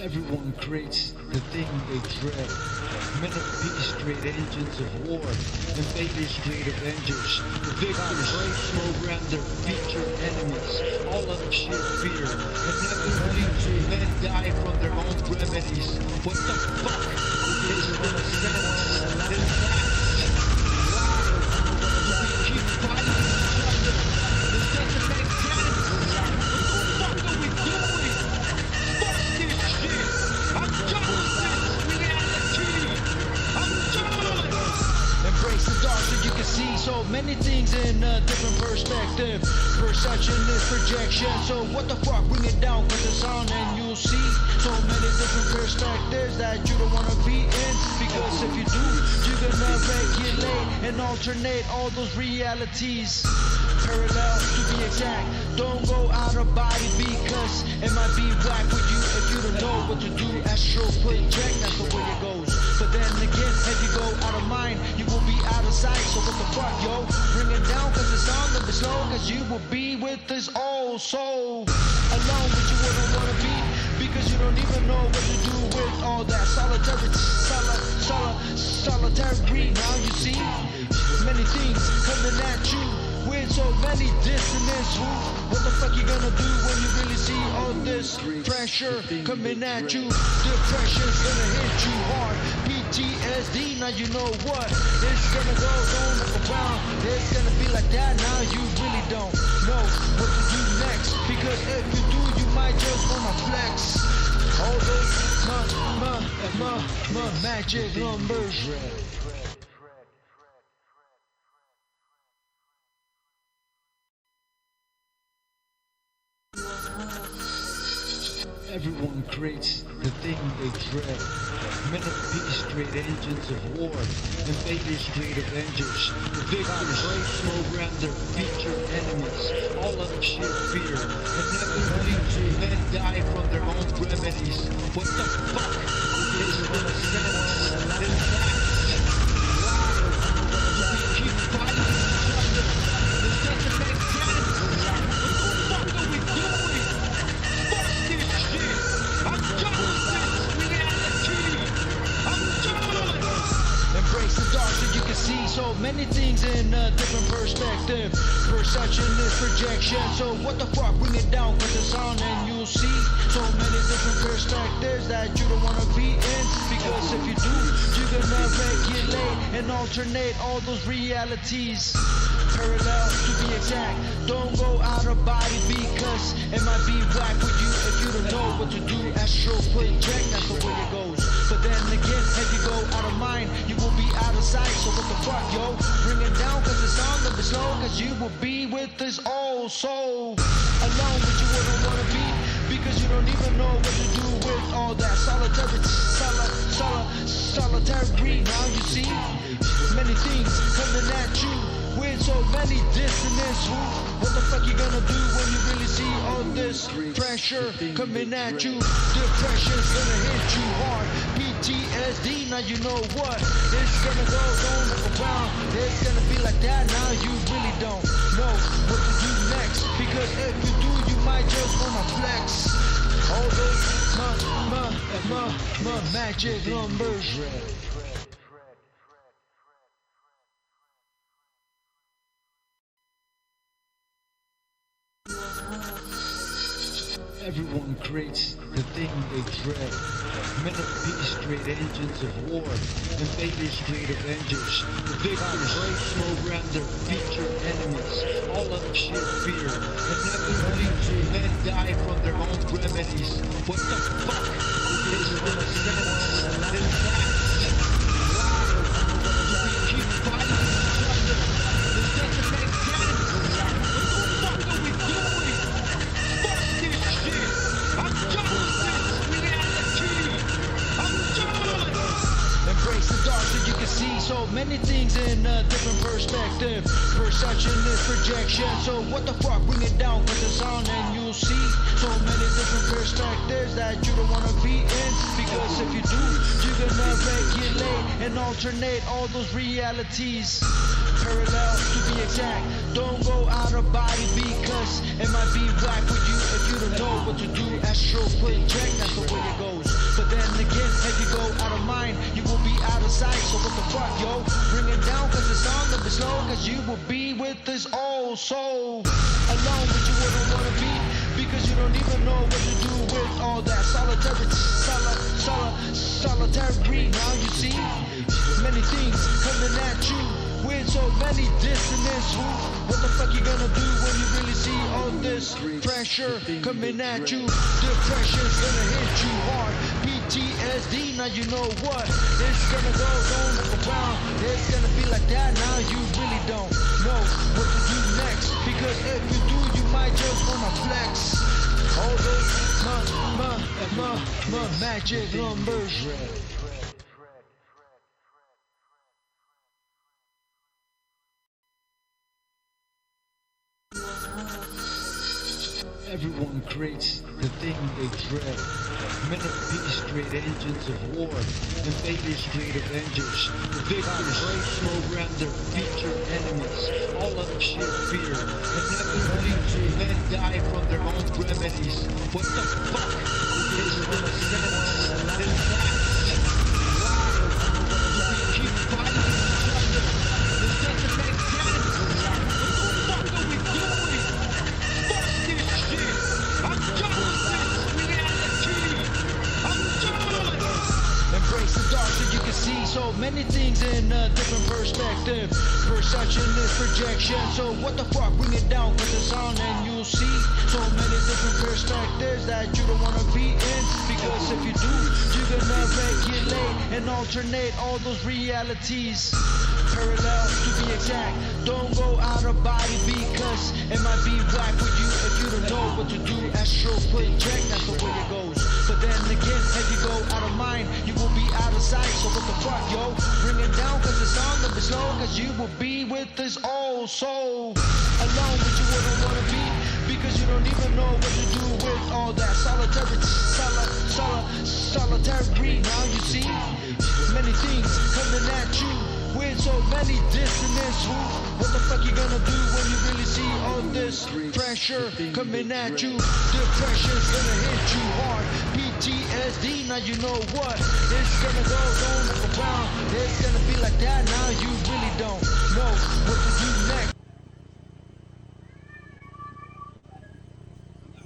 Everyone creates the thing they dread. Men of peace create engines of war. Invaders create avengers. The victors program their future enemies. All of shit fear. Inevitably, men die from their own remedies. What the fuck is the sense in that? Why do we keep fighting each other? This doesn't make sense. What the fuck are we doing? Fuck this shit. I'm done with this reality. I'm done. Embrace the dark so you can see so many things in a different perspective. Perception is projection, so what the fuck, bring it down, cause it's on and you'll see so many different perspectives that you don't wanna be in. Because if you do, you're gonna regulate and alternate all those realities. Parallel to be exact, don't go out of body because it might be whack with you if you don't know what to do. Astral project, that's the way it goes. But then again, if you go out of mind, you will be out of sight. So what the fuck, yo? Bring it down cause it's on the slow, cause you will be with this old soul. Alone with you wouldn't wanna be, because you don't even know what to do with all that solitary. Now you see many things coming at you with so many dissonance. What the fuck you gonna do when you really see all this pressure coming at you? Depression's gonna hit you hard. PTSD, now you know what it's gonna go. Don't look around, it's gonna be like that. Now you really don't know what to do next, because if you do, you might just wanna flex. All those magic numbers. Everyone creates the thing they dread. Men of peace create engines of war. Invaders create avengers. The victors program their future enemies. All of shit fear. Inevitably, men die from their own remedies. What the fuck is the sense in that? Why do we keep fighting each other? This doesn't make sense. What the fuck are we doing? Fuck this shit. I'm done with this reality. I'm done. Embrace the dark so you can see so many things in a different perspective. Perception is projection, so what the fuck, bring it down cause it's on and you'll see so many different perspectives that you don't wanna be in. Because if you do, you're gonna regulate and alternate all those realities. Parallel to be exact, don't go out of body because it might be whack with you if you don't know what to do. Astral project, that's the way it goes. But then again, if you go out of mind, you will be out of sight. So what the fuck, yo? Bring it down cause it's on the slow, cause you will be with this old soul. Alone with you wouldn't wanna be, because you don't even know what to do with all that solitary. Now you see many things coming at you with so many dissonance. What the fuck you gonna do when you really see all this pressure coming at you? Depression's gonna hit you hard. PTSD, now you know what it's gonna go. Don't look around, it's gonna be like that. Now you really don't know what to do next, because if you do, you might just wanna flex. All those magic numbers. Everyone creates the thing they dread. Men of peace create engines of war. Invaders create avengers. The victors program their future enemies. All of shit fear. Inevitably, men die from their own remedies. What the fuck is the sense in that? Why do we keep fighting each other? This doesn't make sense. What the fuck are we doing? Fuck this shit. I'm done with this reality. I'm done. Embrace the dark so you can see so many things in a different perspective. Perception is projection, so what the fuck, bring it down cause it's on and you'll see so many different perspectives that you don't wanna be in. Because if you do, you're gonna regulate and alternate all those realities. Parallel to be exact, don't go out of body because it might be whack with you if you don't know what to do, astral project, that's the way it goes. But then again, if you go out of mind, you will be out of sight. So what the fuck, yo? Bring it down, cause the song will be slow, cause you will be with this old soul. Alone, but you wouldn't wanna be, because you don't even know what to do with all that solitary. Now you see many things coming at you with so many dissonance. What the fuck you gonna do when you really see all this pressure coming at you? Depression's gonna hit you hard. PTSD, now you know what it's gonna go. Don't look around, it's gonna be like that. Now you really don't know what to do next, because if you do, you might just wanna flex all those magic numbers. Everyone creates the thing they dread. Men of peace create engines of war. Invaders create avengers. Victors program their future enemies. All of shit fear. Inevitably, men die from their own remedies. What the fuck is the sense in that? We keep fighting each other. It doesn't make sense. What the fuck are we doing? Fuck this shit. I'm done with this reality. I'm done. Embrace the dark so you can see so many things in a different perspective. Perception is projection, so what the fuck, bring it down, cause it's on and you'll see so many different perspectives that you don't wanna be in. Because if you do, you're gonna regulate and alternate all those realities. Parallel to be exact, don't go out of body because it might be whack for you if you don't know what to do. Astral project, that's the way it goes. But then again, if you go out of mind, you will be out of sight. So what the fuck, yo? Bring it down, cause the song will be slow, cause you will be with this old soul. Alone, but you wouldn't wanna be, because you don't even know what to do with all that solitary. Now you see many things coming at you with so many dissonance. What the fuck you gonna do when you really see all this pressure coming at you? Depression's gonna hit you hard. PTSD, now you know what it's gonna go. Don't look around, it's gonna be like that. Now you really don't know what to do next.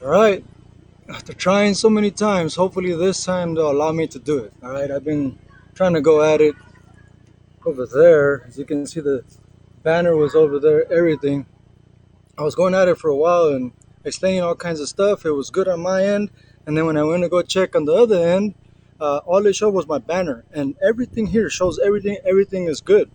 Alright, after trying so many times, hopefully this time they'll allow me to do it. Alright, I've been trying to go at it over there. As you can see, the banner was over there, everything. I was going at it for a while and explaining all kinds of stuff. It was good on my end, and then when I went to go check on the other end, all it showed was my banner, and everything here shows everything is good.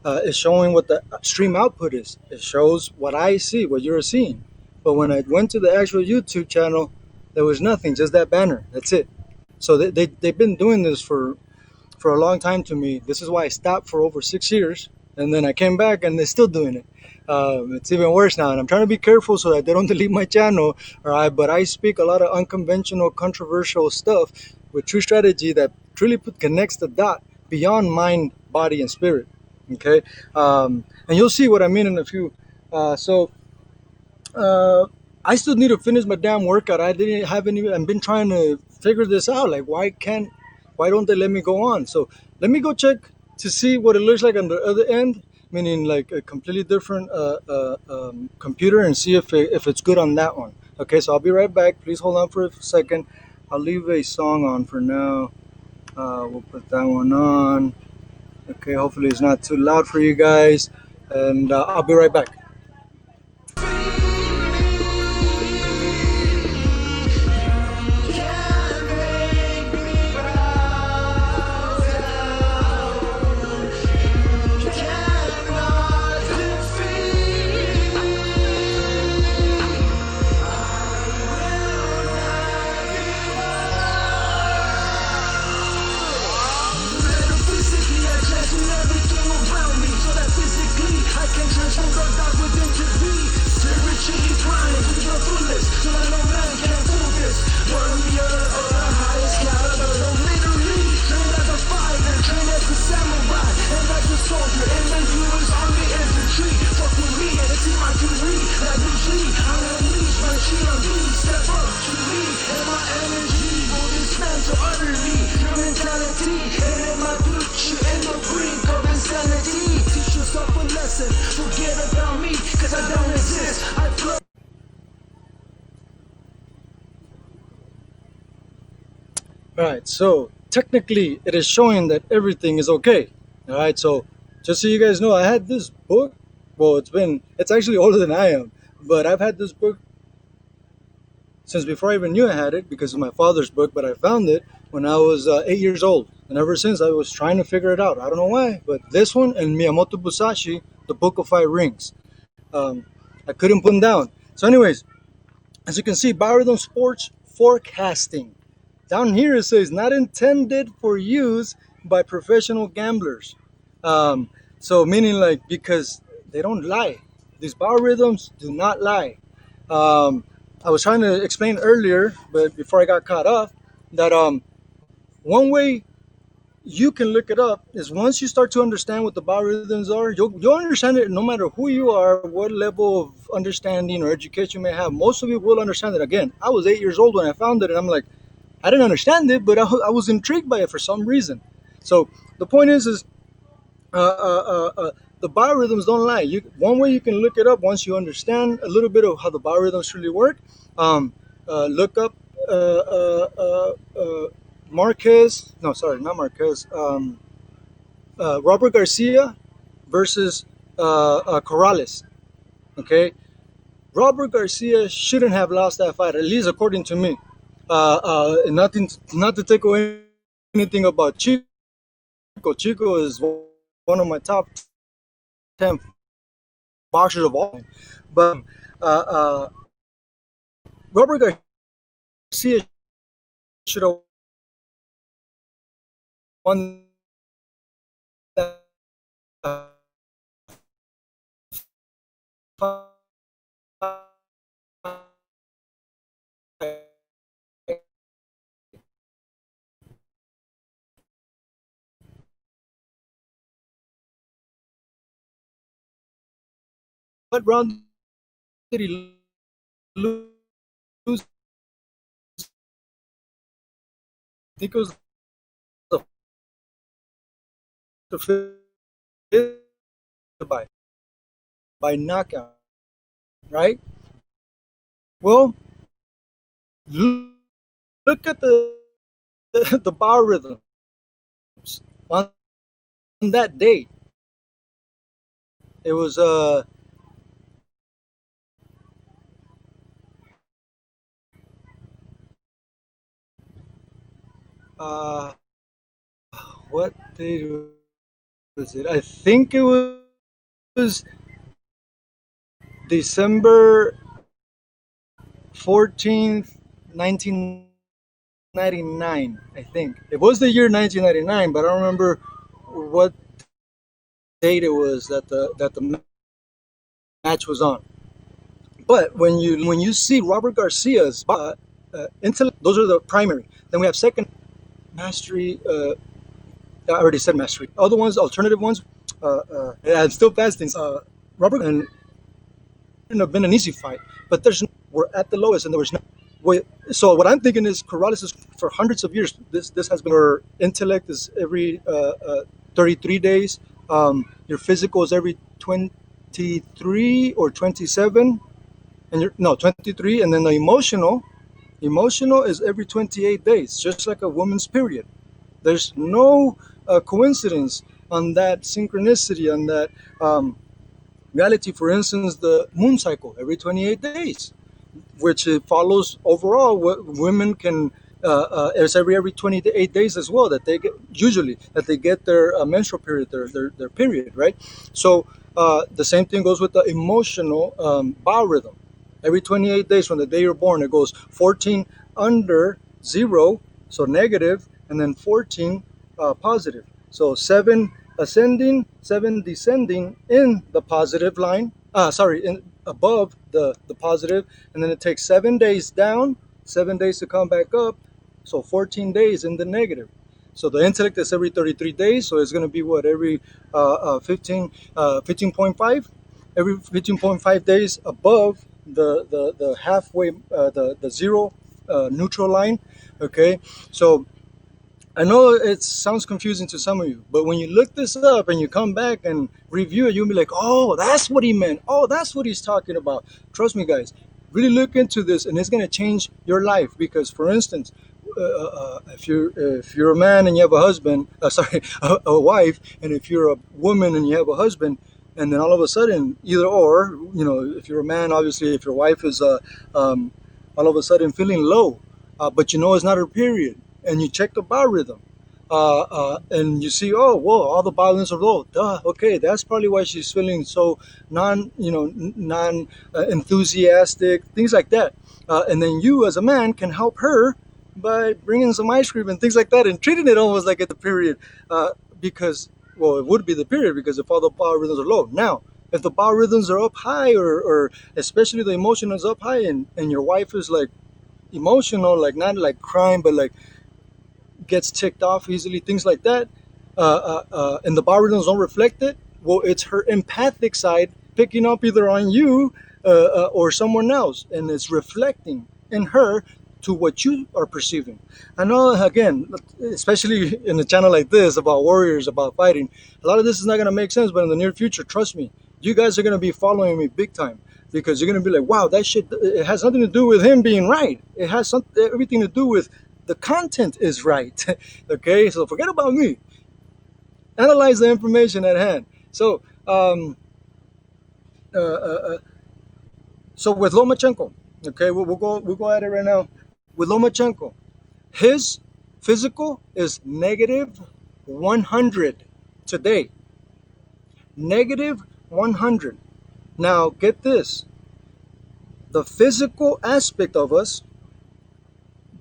It's showing what the stream output is. It shows what I see, what you're seeing. But when I went to the actual YouTube channel, there was nothing, just that banner. That's it. So they've been doing this for a long time to me. This is why I stopped for over 6 years. And then I came back and they're still doing it. It's even worse now. And I'm trying to be careful so that they don't delete my channel. All right. But I speak a lot of unconventional, controversial stuff with true strategy that truly connects the dot beyond mind, body, and spirit. Okay. And you'll see what I mean in a few. I still need to finish my damn workout. I didn't have any. I've been trying to figure this out. Like, why don't they let me go on? So let me go check to see what it looks like on the other end, meaning like a completely different computer, and see if it's good on that one. Okay, so I'll be right back. Please hold on for a second. I'll leave a song on for now. We'll put that one on. Okay, hopefully it's not too loud for you guys, and I'll be right back. Everything around me, so that physically I can transform the dark All right, so technically it is showing that everything is okay. All right, so just so you guys know, I had this book. Well, it's actually older than I am, but I've had this book since before I even knew I had it because of my father's book. But I found it when I was 8 years old, and ever since I was trying to figure it out. I don't know why, but this one and Miyamoto Musashi, The Book of Five Rings, um, I couldn't put them down. So, anyways, as you can see, biorhythm sports forecasting. Down here it says not intended for use by professional gamblers. Um, so meaning like because they don't lie. These biorhythms do not lie. Um, I was trying to explain earlier, but before I got caught up, that one way you can look it up is once you start to understand what the biorhythms are, you'll understand it no matter who you are, what level of understanding or education you may have. Most of you will understand it. Again, I was 8 years old when I found it, and I'm like, I didn't understand it, but I was intrigued by it for some reason. So the point is the biorhythms don't lie. One way you can look it up once you understand a little bit of how the biorhythms really work. Um, Look up Marquez. No, sorry, not Marquez. Robert Garcia versus Corrales. Okay, Robert Garcia shouldn't have lost that fight, at least according to me. Nothing, not to take away anything about Chico. Chico is one of my top 10 boxers of all time. But uh, uh, Robert Garcia should have won that fight. What round did he lose? I think it was the fifth by knockout, right? Well, look at the biorhythms on that date. It was uh what date was it? I think it was December 14th, 1999. I think it was the year 1999, but I don't remember what date it was that the match was on. But when you see Robert Garcia's intellect, those are the primary. Then we have second mastery. I already said mastery. Other ones, alternative ones. Yeah, I'm still fasting. Robert and wouldn't have been an easy fight, but we're at the lowest, and there was no. So what I'm thinking is Corrales is for hundreds of years. This has been your intellect is every 33 days. Your physical is every 23 or 27, and you're no 23, and then the emotional is every 28 days, just like a woman's period. There's no coincidence on that synchronicity, on that reality. For instance, the moon cycle every 28 days, which it follows overall what women can. It's every 28 days as well that they get usually that they get their menstrual period, their period, right? So the same thing goes with the emotional biorhythm. Every 28 days from the day you're born, it goes 14 under zero, so negative, and then 14 positive. So 7 ascending, 7 descending in the positive line. Sorry, above the positive, and then it takes 7 days down, 7 days to come back up. So 14 days in the negative. So the intellect is every 33 days. So it's going to be what every 15.5, every 15.5 days above the halfway the zero neutral line. Okay, so I know it sounds confusing to some of you, but when you look this up and you come back and review it, you'll be like, oh, that's what he meant. Oh, that's what he's talking about. Trust me, guys, really look into this, and it's going to change your life. Because, for instance, if you're a man and you have a husband, sorry, a wife, and if you're a woman and you have a husband, and then all of a sudden, either or, if you're a man, obviously, if your wife is um, all of a sudden feeling low, but it's not her period, and you check the biorhythm, and you see, oh, whoa, all the violence are low. Duh, okay, that's probably why she's feeling so non enthusiastic, things like that. And then you, as a man, can help her by bringing some ice cream and things like that, and treating it almost like at the period, because, well, it would be the period because if all the biorhythms are low. Now, if the biorhythms are up high, or especially the emotion is up high, and your wife is like emotional, like not like crying, but like gets ticked off easily, things like that, and the biorhythms don't reflect it, well, it's her empathic side picking up either on you, or someone else, and it's reflecting in her to what you are perceiving. I know, again, especially in a channel like this about warriors, about fighting, a lot of this is not going to make sense, but in the near future, trust me, you guys are going to be following me big time, because you're going to be like, wow, that shit, it has nothing to do with him being right. It has everything to do with the content is right. Okay, so forget about me. Analyze the information at hand. So, uh, uh, so with Lomachenko, okay, we'll go at it right now. With Lomachenko, his physical is negative 100 today. Negative 100. Now, get this. The physical aspect of us,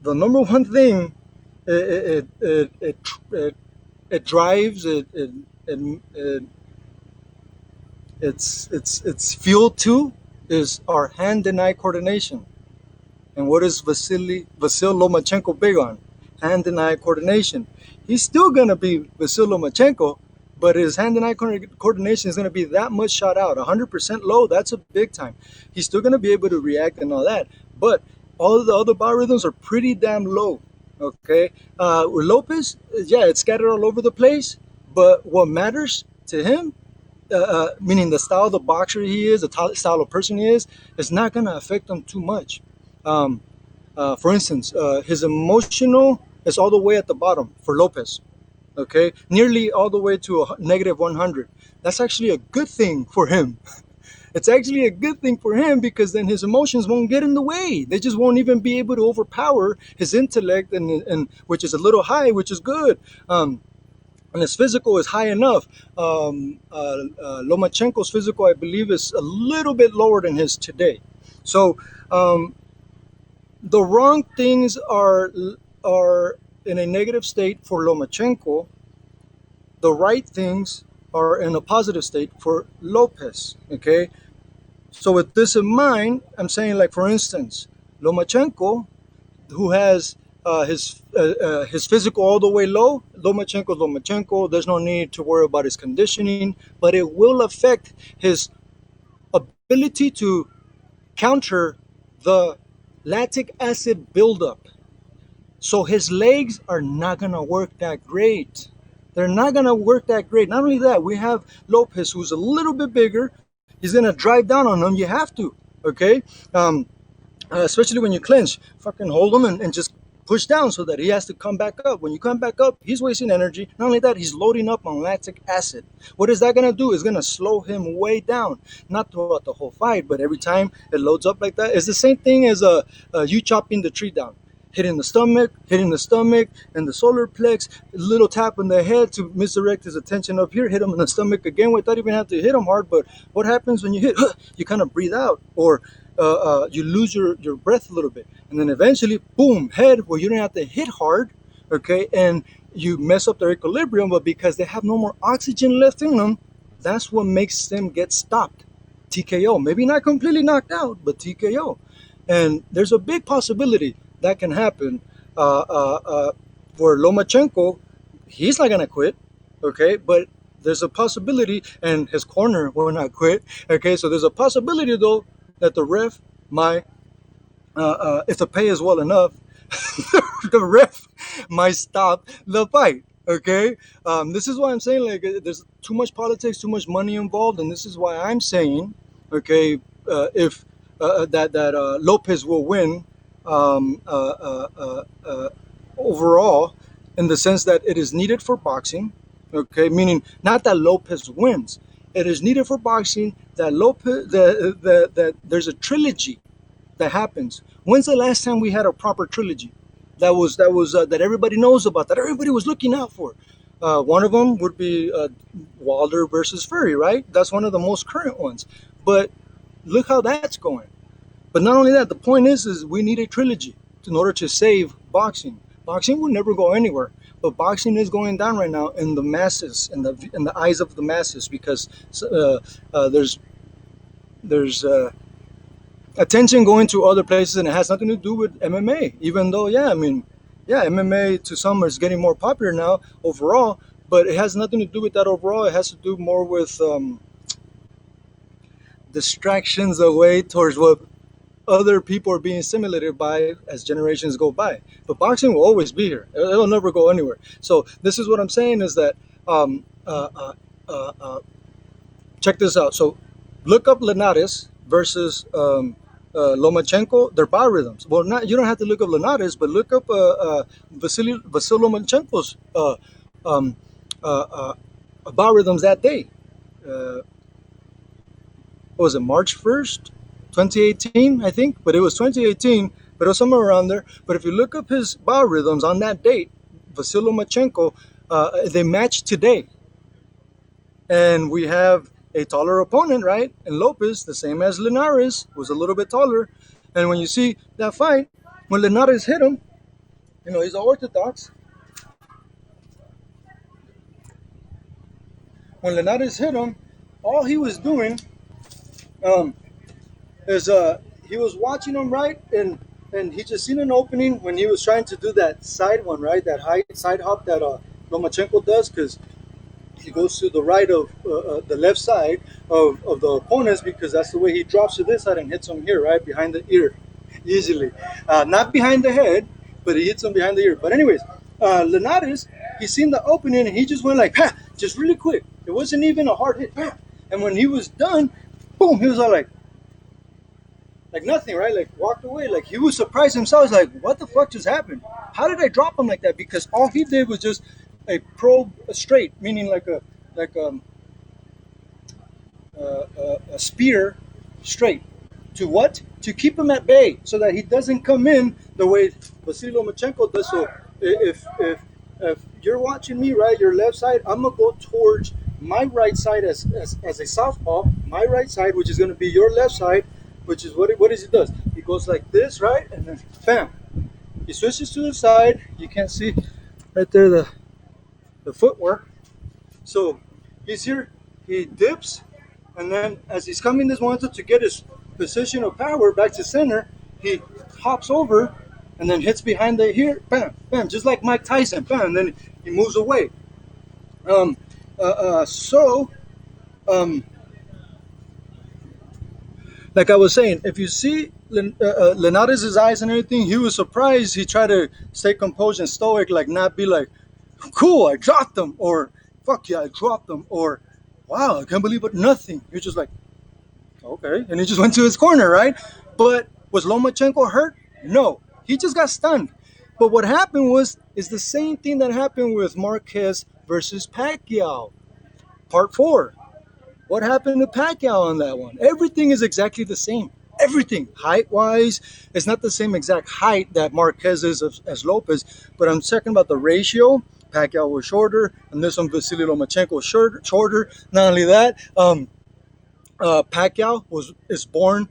the number one thing it drives it's fuel to is our hand and eye coordination. And what is Vasil Lomachenko big on? Hand and eye coordination. He's still gonna be Vasil Lomachenko, but his hand and eye coordination is gonna be that much shot out, 100% low. That's a big time. He's still gonna be able to react and all that, but all of the other biorhythms are pretty damn low. Okay, with Lopez, yeah, it's scattered all over the place. But what matters to him, meaning the style of the boxer he is, the style of person he is not gonna affect him too much. Um, for instance, his emotional is all the way at the bottom for Lopez. Okay, nearly all the way to a negative 100. That's actually a good thing for him. It's actually a good thing for him because then his emotions won't get in the way. They just won't even be able to overpower his intellect, and which is a little high, which is good. And his physical is high enough. Lomachenko's physical, I believe, is a little bit lower than his today. So the wrong things are in a negative state for Lomachenko. The right things are in a positive state for Lopez. Okay. So with this in mind, I'm saying, like, for instance, Lomachenko, who has his physical all the way low, Lomachenko. There's no need to worry about his conditioning, but it will affect his ability to counter the lactic acid buildup. So his legs are not gonna work that great. They're not gonna work that great. Not only that, we have Lopez, who's a little bit bigger. He's gonna drive down on him. You have to, okay? Especially when you clinch, fucking hold him and just push down so that he has to come back up. When you come back up, he's wasting energy. Not only that, he's loading up on lactic acid. What is that gonna do? It's gonna slow him way down. Not throughout the whole fight, but every time it loads up like that, it's the same thing as you chopping the tree down. Hitting the stomach, and the solar plex, a little tap in the head to misdirect his attention up here, hit him in the stomach again without even having to hit him hard. But what happens when you hit? You kind of breathe out, or you lose your breath a little bit. And then eventually, boom, head, where you don't have to hit hard, okay? And you mess up their equilibrium, but because they have no more oxygen left in them, that's what makes them get stopped. TKO. Maybe not completely knocked out, but TKO. And there's a big possibility that can happen for Lomachenko. He's not gonna quit, okay? But there's a possibility, and his corner will not quit, okay? So there's a possibility, though, that the ref might, if the pay is well enough, the ref might stop the fight, okay? This is why I'm saying, like, there's too much politics, too much money involved, and this is why I'm saying, okay, if that Lopez will win, overall, in the sense that it is needed for boxing. Okay, meaning not that Lopez wins. It is needed for boxing that Lopez that there's a trilogy that happens. When's the last time we had a proper trilogy that everybody knows about, that everybody was looking out for? One of them would be Wilder versus Fury, right? That's one of the most current ones. But look how that's going. But not only that, the point is we need a trilogy in order to save boxing. Boxing will never go anywhere, but boxing is going down right now in the masses, in the eyes of the masses, because there's attention going to other places, and it has nothing to do with MMA. Even though, yeah, I mean, yeah, MMA to some is getting more popular now overall, but it has nothing to do with that overall. It has to do more with distractions away towards what other people are being stimulated by as generations go by. But boxing will always be here. It'll never go anywhere. So this is what I'm saying is that check this out. So look up Linares versus Lomachenko. Their biorhythms. Well, not you don't have to look up Linares, but look up Vasil Lomachenko's biorhythms that day. What was it, March 1st? 2018, I think, but it was 2018, but it was somewhere around there. But if you look up his biorhythms on that date, Vasil Lomachenko, they match today. And we have a taller opponent, right? And Lopez, the same as Linares, was a little bit taller. And when you see that fight, when Linares hit him, he's orthodox. When Linares hit him, all he was doing, is he was watching him, right, and he just seen an opening when he was trying to do that side one, right, that high side hop that Lomachenko does, because he goes to the right of the left side of the opponents, because that's the way he drops to this side and hits him here, right, behind the ear, easily, not behind the head, but he hits him behind the ear. But anyways, Linares, he seen the opening and he just went like, ha, just really quick. It wasn't even a hard hit, and when he was done, boom, he was all like nothing, right? Like walked away. Like he was surprised himself. He's like, what the fuck just happened? How did I drop him like that? Because all he did was just a probe straight, meaning like a spear straight. To what? To keep him at bay so that he doesn't come in the way Vasil Lomachenko does. So if you're watching me, right, your left side, I'm gonna go towards my right side as a southpaw, my right side, which is gonna be your left side, which is what he does. He goes like this, right, and then bam, he switches to the side. You can see right there the footwork. So he's here, he dips, and then as he's coming this one to get his position of power back to center, he hops over and then hits behind the here, bam, bam, just like Mike Tyson, bam, and then he moves away. Like I was saying, if you see Linares' eyes and everything, he was surprised. He tried to stay composed and stoic, like not be like, cool, I dropped them, or fuck yeah, I dropped them, or wow, I can't believe it, nothing. He was just like, okay, and he just went to his corner, right? But was Lomachenko hurt? No, he just got stunned. But what happened is the same thing that happened with Marquez versus Pacquiao, part 4. What happened to Pacquiao on that one? Everything is exactly the same. Everything, height-wise, it's not the same exact height that Marquez is as Lopez, but I'm talking about the ratio. Pacquiao was shorter, and this one, Vasily Lomachenko, was shorter. Not only that, Pacquiao is born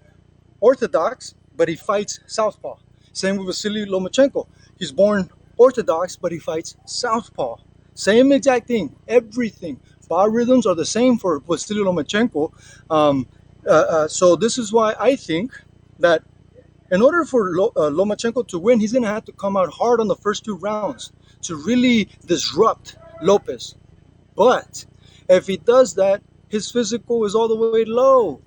orthodox, but he fights southpaw. Same with Vasily Lomachenko. He's born orthodox, but he fights southpaw. Same exact thing. Everything. Biorhythms are the same for Vasily Lomachenko. So this is why I think that in order for Lomachenko to win, he's going to have to come out hard on the first 2 rounds to really disrupt Lopez. But if he does that, his physical is all the way low.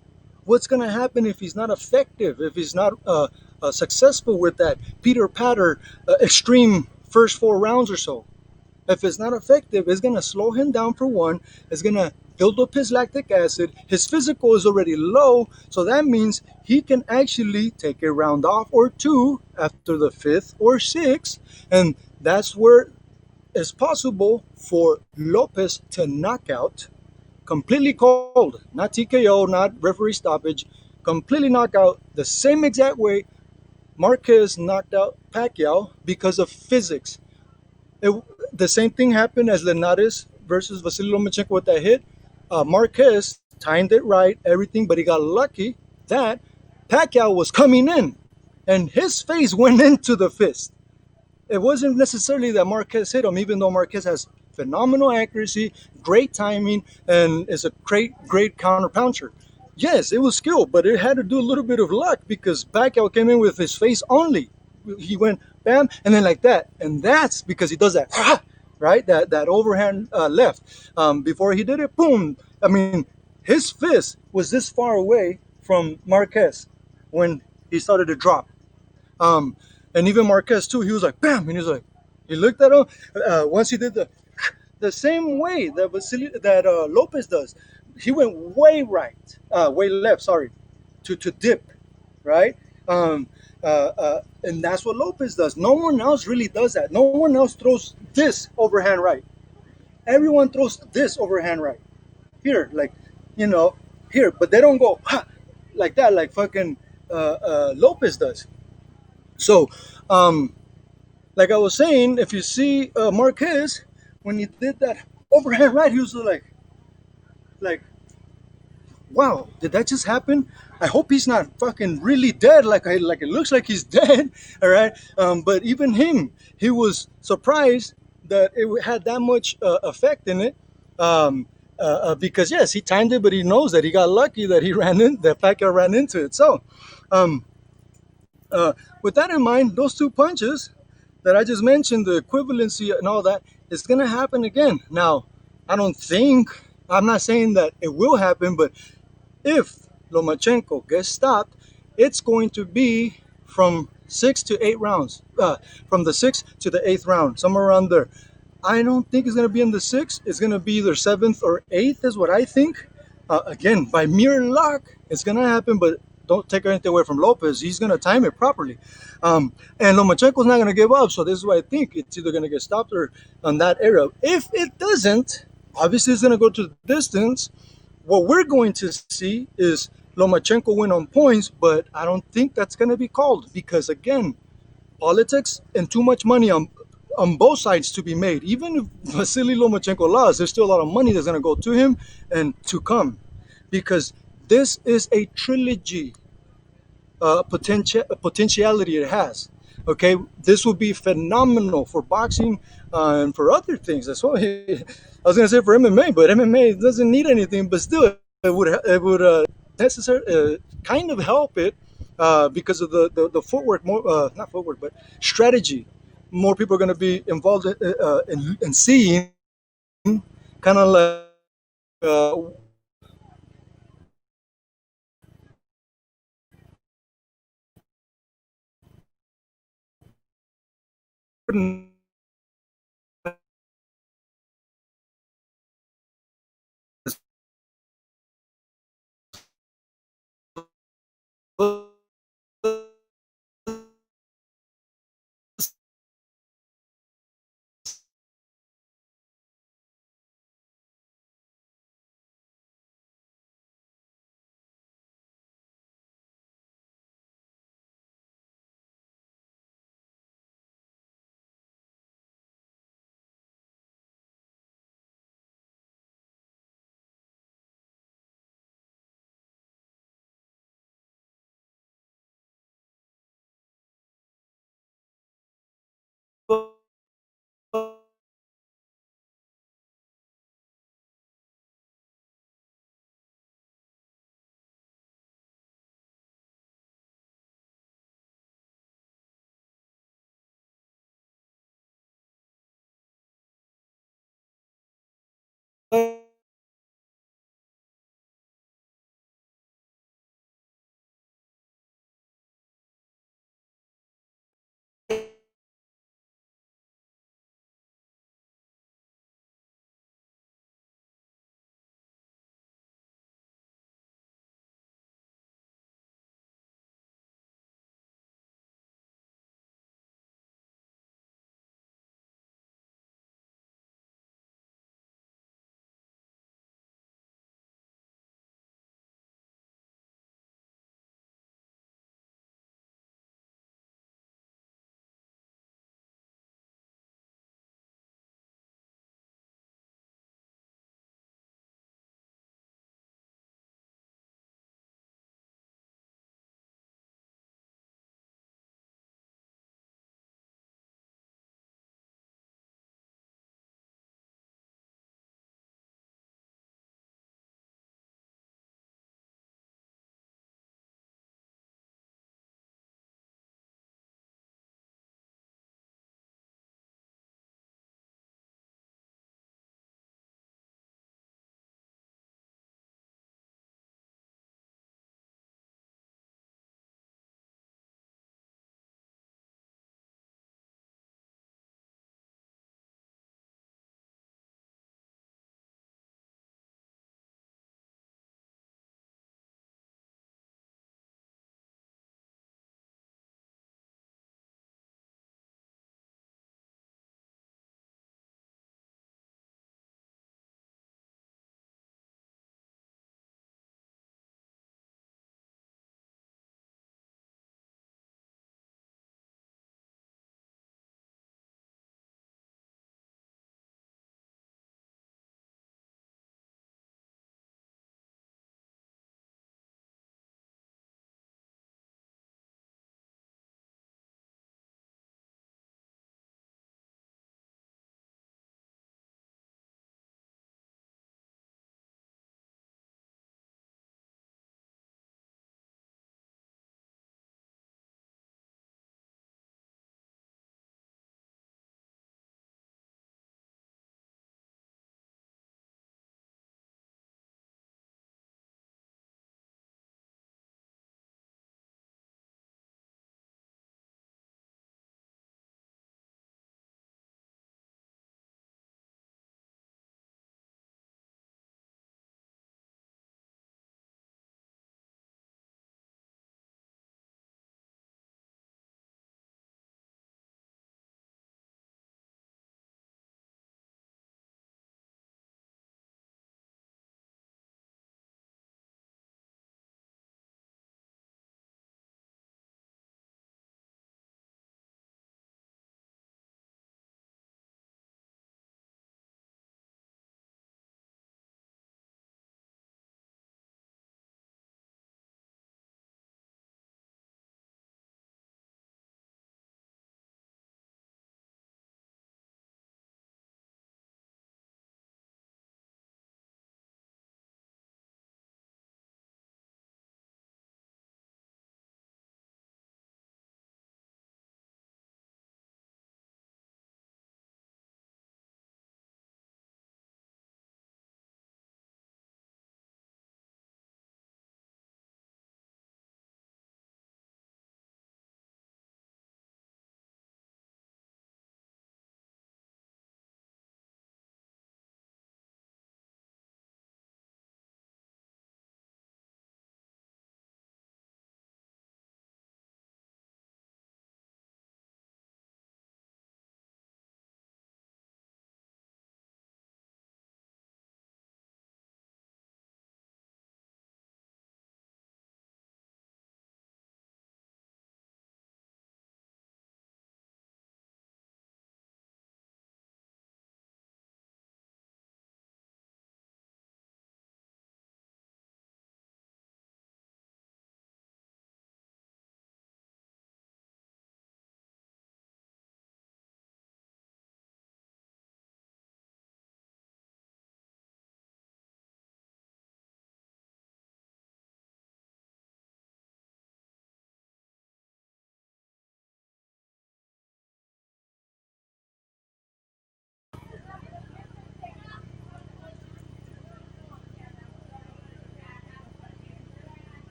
What's going to happen if he's not effective, if he's not successful with that Peter-Patter extreme first 4 rounds or so? If it's not effective, it's going to slow him down for one. It's going to build up his lactic acid. His physical is already low, so that means he can actually take a round off or 2 after the 5th or 6th, and That's where it's possible for Lopez to knock out, completely cold, not TKO, not referee stoppage, completely knock out the same exact way Marquez knocked out Pacquiao because of physics. It, the same thing happened as Linares versus Vasily Lomachenko with that hit. Marquez timed it right, everything, but he got lucky that Pacquiao was coming in, and his face went into the fist. It wasn't necessarily that Marquez hit him, even though Marquez has phenomenal accuracy, great timing, and is a great counter puncher. Yes, it was skill, but it had to do a little bit of luck because Pacquiao came in with his face only. He went bam, and then like that, and that's because he does that, right? That overhand left. Before he did it, boom. I mean, his fist was this far away from Marquez when he started to drop. Um, and even Marquez too, he was like, bam, and he was like, he looked at him. Once he did the same way that Lopez does, he went way right, way left, sorry, to dip, right? Um, and that's what Lopez does. No one else really does that. No one else throws this overhand right. Everyone throws this overhand right here, like, you know, here, but they don't go ha, like that, like fucking Lopez does. So, um, like I was saying, if you see Marquez when he did that overhand right, he was like, wow, did that just happen? I hope he's not fucking really dead. Like it looks like he's dead. All right, but even him, he was surprised that it had that much effect in it. Because yes, he timed it, but he knows that he got lucky that he ran in that Pacquiao ran into it. So, um, uh, with that in mind, those two punches that I just mentioned, the equivalency and all that, it's going to happen again. Now, I don't think, I'm not saying that it will happen, but if Lomachenko gets stopped, it's going to be from 6 to 8 rounds, from the sixth to the eighth round, somewhere around there. I don't think it's going to be in the sixth. It's going to be either seventh or eighth, is what I think. Again, by mere luck, it's going to happen, but don't take anything away from Lopez. He's going to time it properly. And Lomachenko's not going to give up. So this is why I think it's either going to get stopped or on that area. If it doesn't, obviously it's going to go to the distance. What we're going to see is Lomachenko win on points, but I don't think that's going to be called because, again, politics and too much money on both sides to be made. Even if Vasily Lomachenko lost, there's still a lot of money that's going to go to him and to come, because this is a trilogy potentiality it has. Okay, this will be phenomenal for boxing and for other things as well. I was gonna say for MMA, but MMA doesn't need anything, but still, it would necessary kind of help it because of the footwork, more not footwork, but strategy. More people are going to be involved in seeing kind of like uh,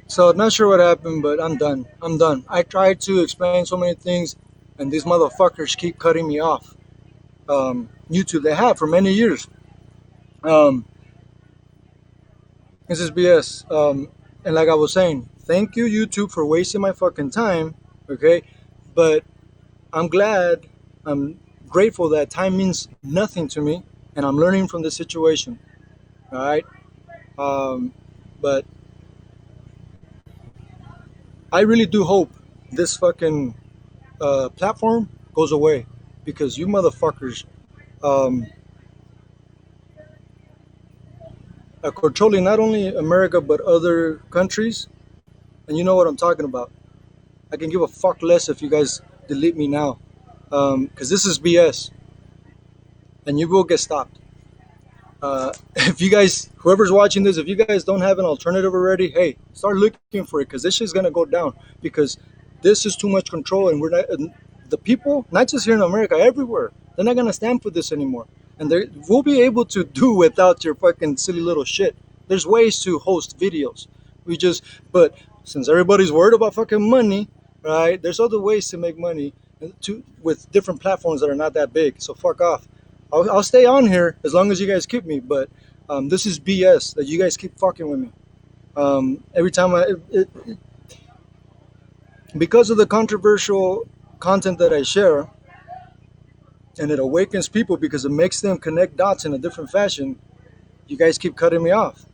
So not sure what happened, but I'm done. I'm done. I tried to explain so many things, and these motherfuckers keep cutting me off. YouTube, they have for many years. Um, this is BS. And like I was saying, thank you YouTube for wasting my fucking time. Okay, but I'm glad, I'm grateful that time means nothing to me, and I'm learning from the situation. All right, but I really do hope this fucking platform goes away because you motherfuckers um, are controlling not only America but other countries, and you know what I'm talking about. I can give a fuck less if you guys delete me now, because this is BS, and you will get stopped. If you guys, whoever's watching this, if you guys don't have an alternative already, hey, start looking for it because this shit's gonna go down because this is too much control, and we're not. And the people, not just here in America, everywhere, they're not gonna stand for this anymore, and we'll be able to do without your fucking silly little shit. There's ways to host videos. But since everybody's worried about fucking money, right? There's other ways to make money with different platforms that are not that big. So fuck off. I'll stay on here as long as you guys keep me. But this is BS that you guys keep fucking with me. Every time because of the controversial content that I share, and it awakens people because it makes them connect dots in a different fashion. You guys keep cutting me off,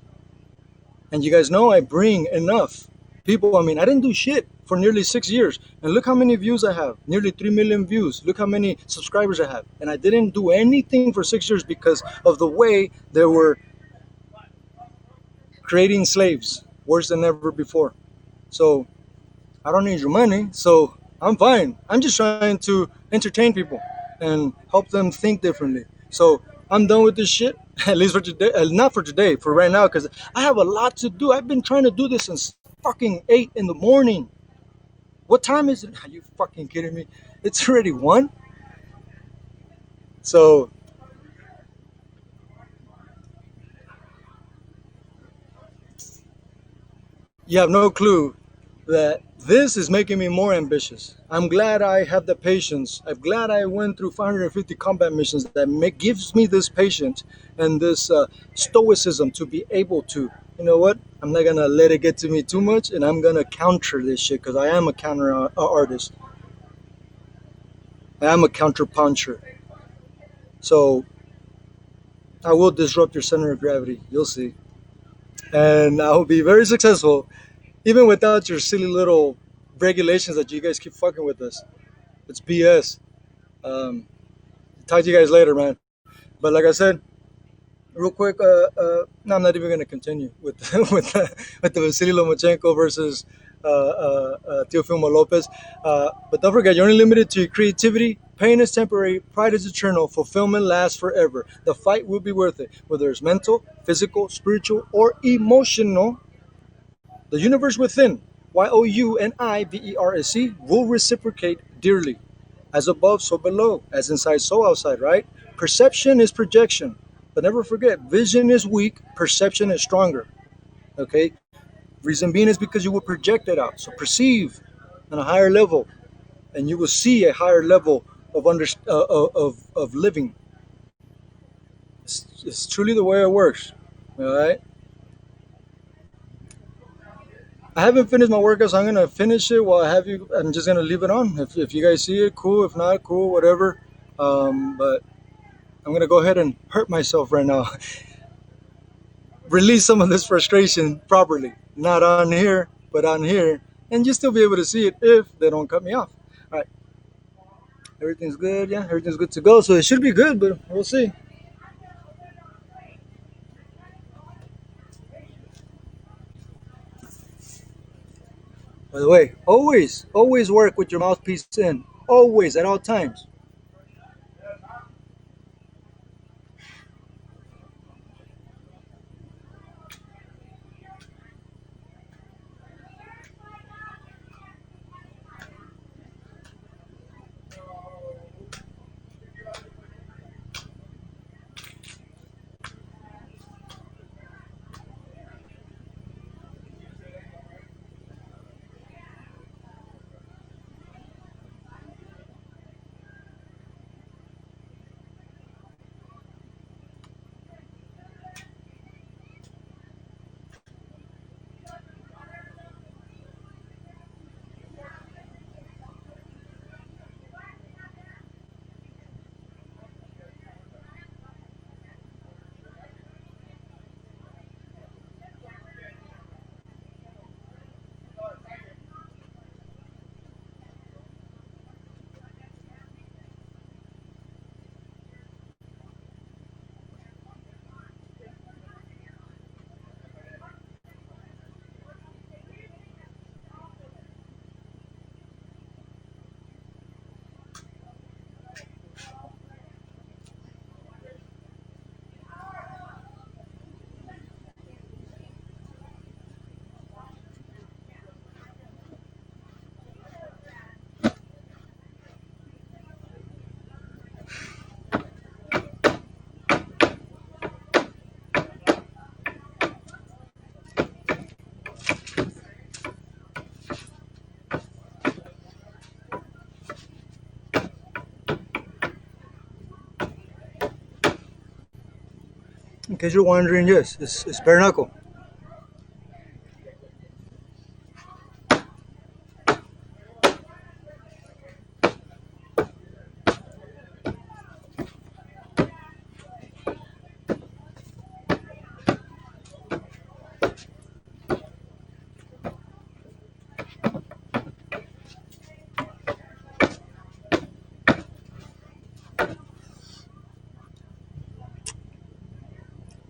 and you guys know I bring enough people. I mean, I didn't do shit for nearly 6 years, and look how many views I have. Nearly 3 million views. Look how many subscribers I have, and I didn't do anything for 6 years because of the way they were creating slaves worse than ever before. So I don't need your money, so I'm fine. I'm just trying to entertain people and help them think differently. So I'm done with this shit, at least for today. Not for today, for right now, because I have a lot to do. I've been trying to do this since fucking 8 in the morning. What time is it? Are you fucking kidding me? It's already 1. So you have no clue that this is making me more ambitious. I'm glad I have the patience. I'm glad I went through 550 combat missions that gives me this patience and this stoicism to be able to, you know what? I'm not gonna let it get to me too much, and I'm gonna counter this shit because I am a counter artist. I am a counter puncher. So I will disrupt your center of gravity. You'll see, and I will be very successful, even without your silly little regulations that you guys keep fucking with us. It's BS. Um, Talk to you guys later, man. But like I said, real quick, no, I'm not even gonna continue with with the Vasily Lomachenko versus Teofimo Lopez. But don't forget, you're only limited to creativity. Pain is temporary, pride is eternal, fulfillment lasts forever. The fight will be worth it, whether it's mental, physical, spiritual, or emotional. The universe within, YOUNIVERSE, will reciprocate dearly. As above, so below. As inside, so outside, right? Perception is projection. But never forget, vision is weak, perception is stronger. Okay? Reason being is because you will project it out. So perceive on a higher level, and you will see a higher level of living. It's truly the way it works. All right? I haven't finished my workout, so I'm gonna finish it while I have you. I'm just gonna leave it on. If you guys see it, cool. If not, cool, whatever. But I'm gonna go ahead and hurt myself right now. Release some of this frustration properly. Not on here, but on here, and you still be able to see it if they don't cut me off. All right, everything's good. Yeah, everything's good to go. So it should be good, but we'll see. By the way, always work with your mouthpiece in. Always, at all times. In case you're wondering, yes, it's bare knuckle.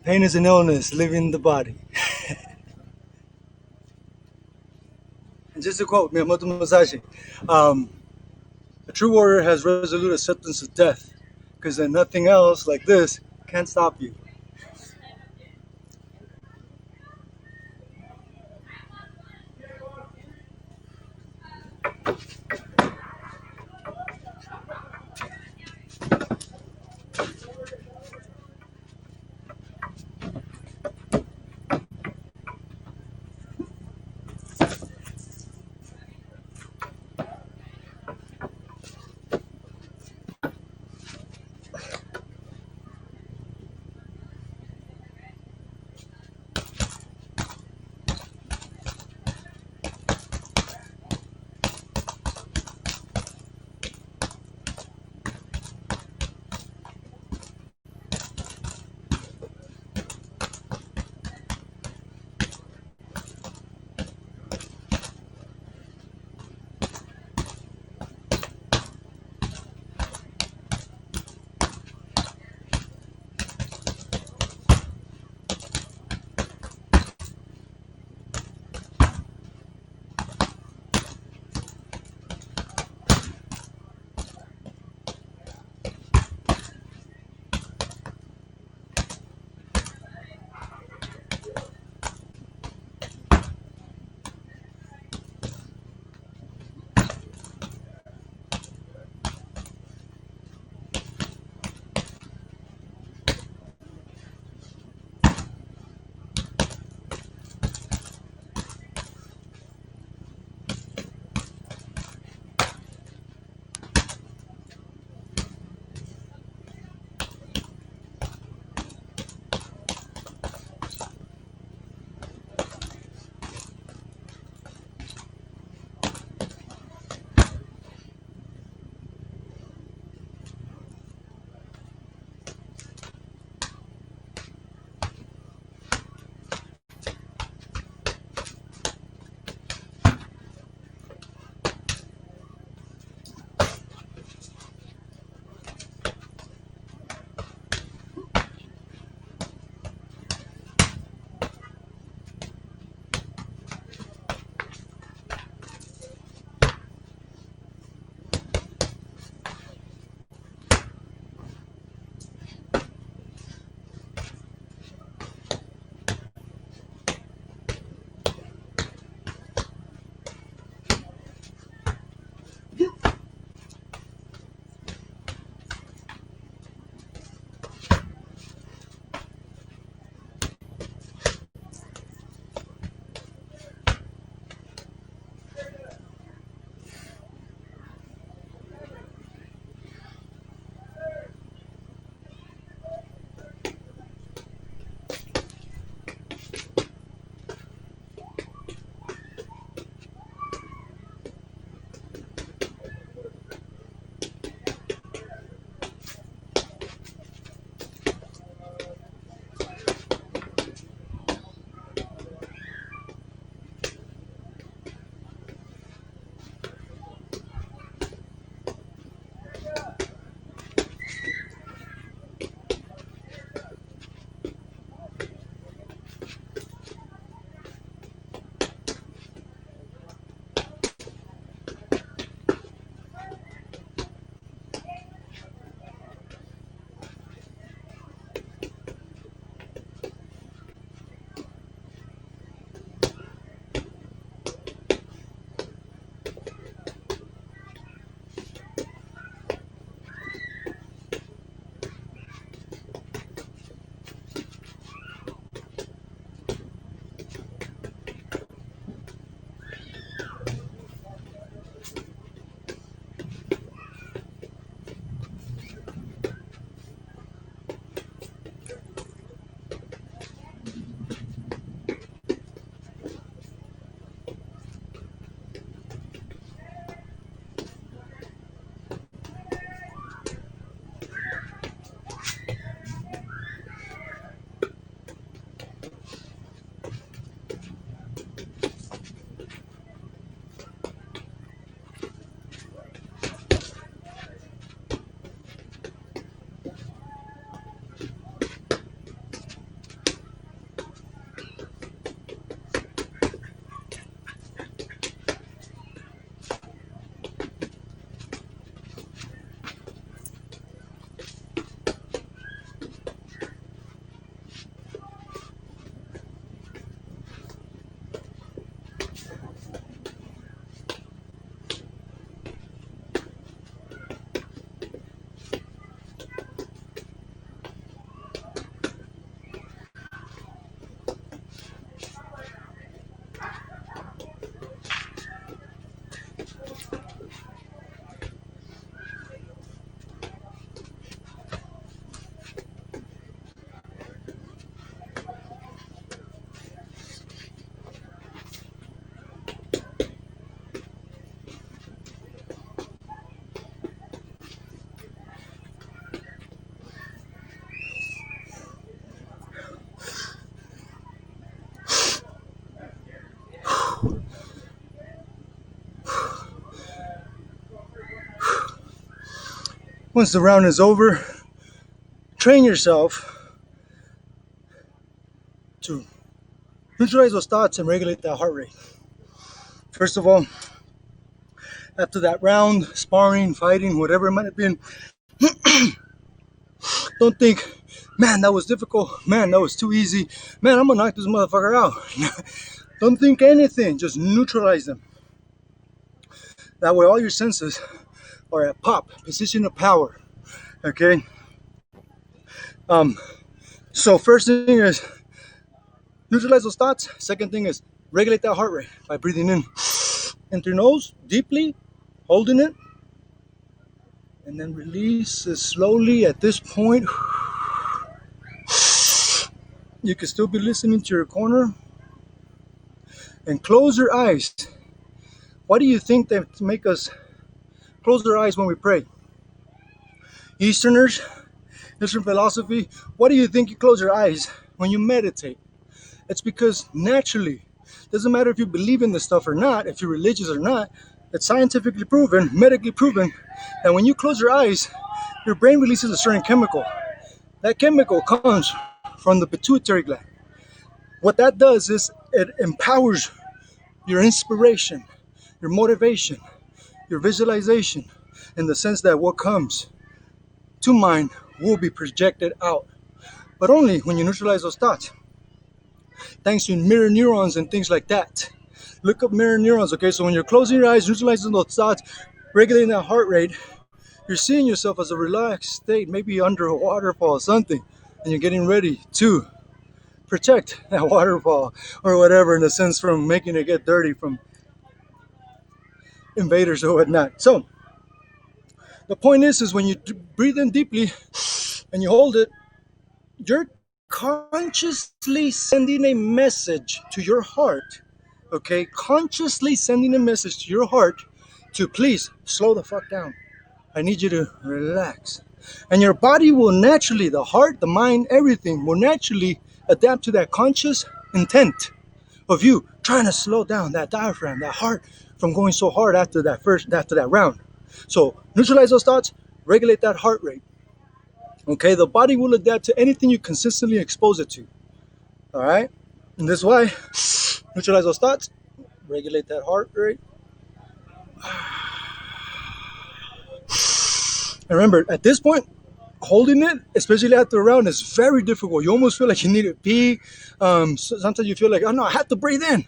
Pain is an illness living the body. And just to quote Miyamoto Musashi, a true warrior has resolute acceptance of death, because then nothing else like this can stop you. Once the round is over, train yourself to neutralize those thoughts and regulate that heart rate. First of all, after that round, sparring, fighting, whatever it might have been, don't think, man, that was difficult. Man, that was too easy. Man, I'm gonna knock this motherfucker out. Don't think anything. Just neutralize them. That way, all your senses are at pop, position of power. Okay. So first thing is neutralize those thoughts. Second thing is regulate that heart rate by breathing in through your nose deeply, holding it, and then release it slowly. At this point, you can still be listening to your corner. And close your eyes. Why do you think they make us close our eyes when we pray? Eastern philosophy, why do you think you close your eyes when you meditate? It's because naturally, doesn't matter if you believe in this stuff or not, if you're religious or not, it's scientifically proven, medically proven, that when you close your eyes, your brain releases a certain chemical. That chemical comes from the pituitary gland. What that does is it empowers your inspiration, your motivation, your visualization, in the sense that what comes to mind will be projected out. But only when you neutralize those thoughts. Thanks to mirror neurons and things like that. Look up mirror neurons, okay? So when you're closing your eyes, neutralizing those thoughts, regulating that heart rate, you're seeing yourself as a relaxed state, maybe under a waterfall or something, and you're getting ready to protect that waterfall or whatever, in a sense, from making it get dirty from invaders or whatnot. So the point is when you breathe in deeply and you hold it, you're consciously sending a message to your heart, okay? Consciously sending a message to your heart to please slow the fuck down. I need you to relax. And your body will naturally, the heart, the mind, everything will naturally adapt to that conscious intent of you trying to slow down that diaphragm, that heart, from going so hard after that round. So neutralize those thoughts, regulate that heart rate. Okay, the body will adapt to anything you consistently expose it to. All right, and this is why neutralize those thoughts, regulate that heart rate. And remember, at this point, holding it, especially after a round, is very difficult. You almost feel like you need to pee. Sometimes you feel like, oh no, I have to breathe in.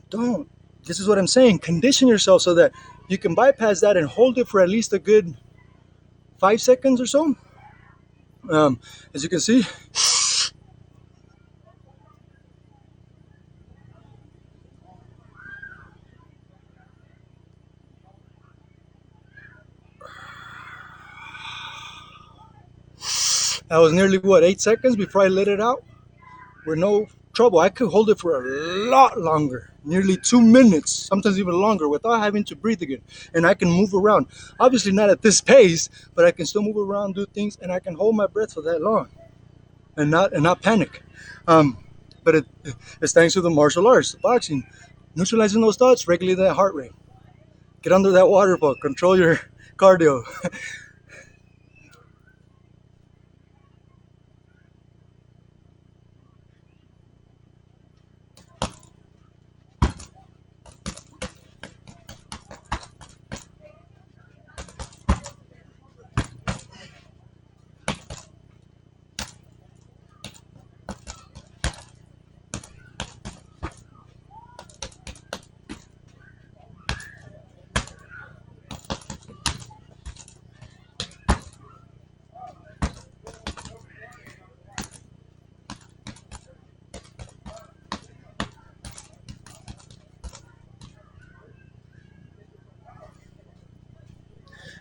Don't. This is what I'm saying. Condition yourself so that you can bypass that and hold it for at least a good 5 seconds or so. As you can see, that was nearly 8 seconds before I let it out with no trouble. I could hold it for a lot longer, nearly 2 minutes, sometimes even longer, without having to breathe again. And I can move around. Obviously not at this pace, but I can still move around, do things, and I can hold my breath for that long and not panic. But it's thanks to the martial arts, boxing, neutralizing those thoughts, regulate that heart rate. Get under that waterfall, control your cardio.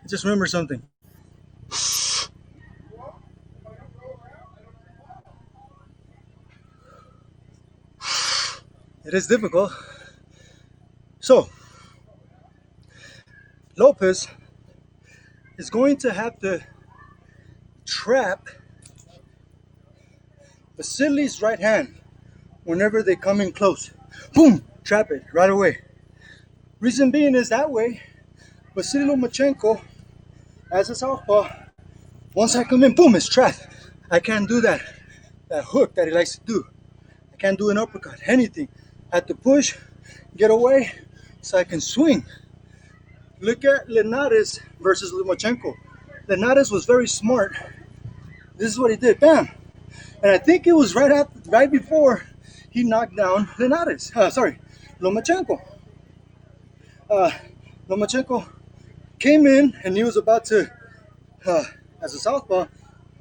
Just remember something. It is difficult. So, Lopez is going to have to trap Vasily's right hand whenever they come in close. Boom! Trap it right away. Reason being is that way, Vasily Lomachenko, as a southpaw, Once I come in, boom, it's trapped. I can't do that hook that he likes to do. I can't do an uppercut, anything. I have to push, get away, so I can swing. Look at Linares versus Lomachenko. Linares was very smart. This is what he did, bam. And I think it was right before he knocked down Linares. Lomachenko. Uh, Lomachenko came in and he was about to, as a southpaw,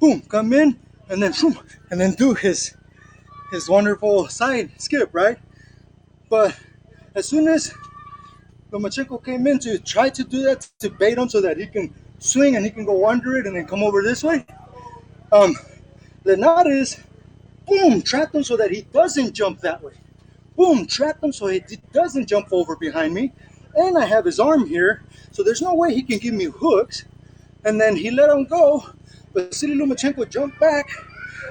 boom, come in and then boom, and then do his wonderful side skip, right? But as soon as Lomachenko came in to try to do that to bait him so that he can swing and he can go under it and then come over this way, Linares, boom, trapped him so that he doesn't jump that way. Boom, trapped him so he doesn't jump over behind me. And I have his arm here, so there's no way he can give me hooks. And then he let him go, but Vasily Lomachenko jumped back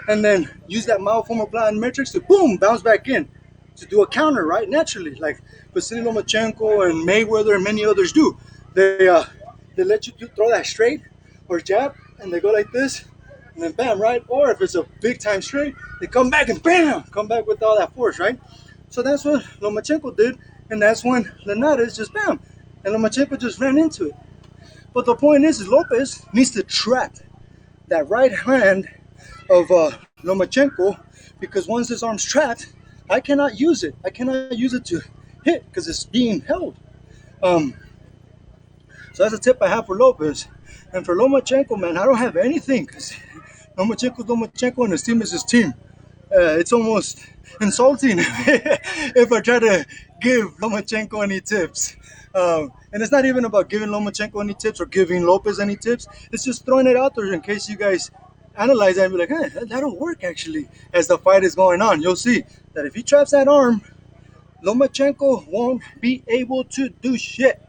and then used that myoformer plyometrics to boom, bounce back in to do a counter, right? Naturally, like Vasily Lomachenko and Mayweather and many others do. They let you throw that straight or jab, and they go like this, and then bam, right? Or if it's a big time straight, they come back and bam, come back with all that force, right? So that's what Lomachenko did, and that's when Linares just bam, and Lomachenko just ran into it. But the point is Lopez needs to trap that right hand of Lomachenko, because once his arm's trapped, I cannot use it. I cannot use it to hit because it's being held. So that's a tip I have for Lopez. And for Lomachenko, man, I don't have anything because Lomachenko and his team is his team. It's almost insulting if I try to give Lomachenko any tips. And it's not even about giving Lomachenko any tips or giving Lopez any tips. It's just throwing it out there in case you guys analyze that and be like, hey, that'll work actually. As the fight is going on, you'll see that if he traps that arm, Lomachenko won't be able to do shit.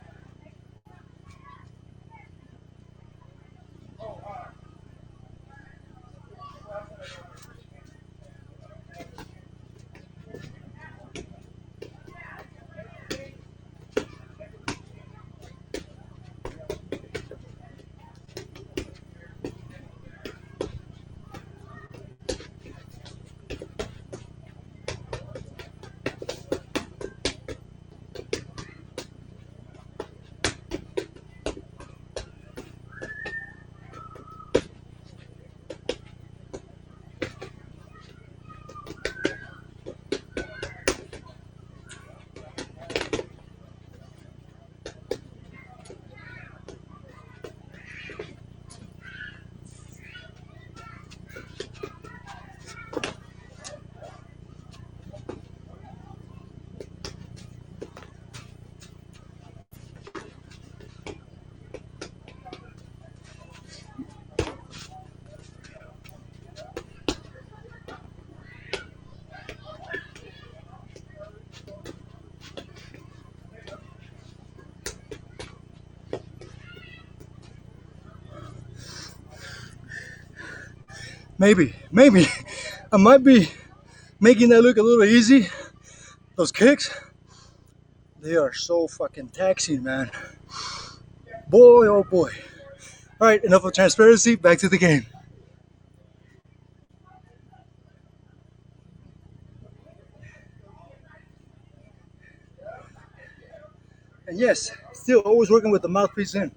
Maybe I might be making that look a little easy. Those kicks, they are so fucking taxing, man. Boy, oh boy. All right, enough of transparency. Back to the game. And yes, still always working with the mouthpiece in.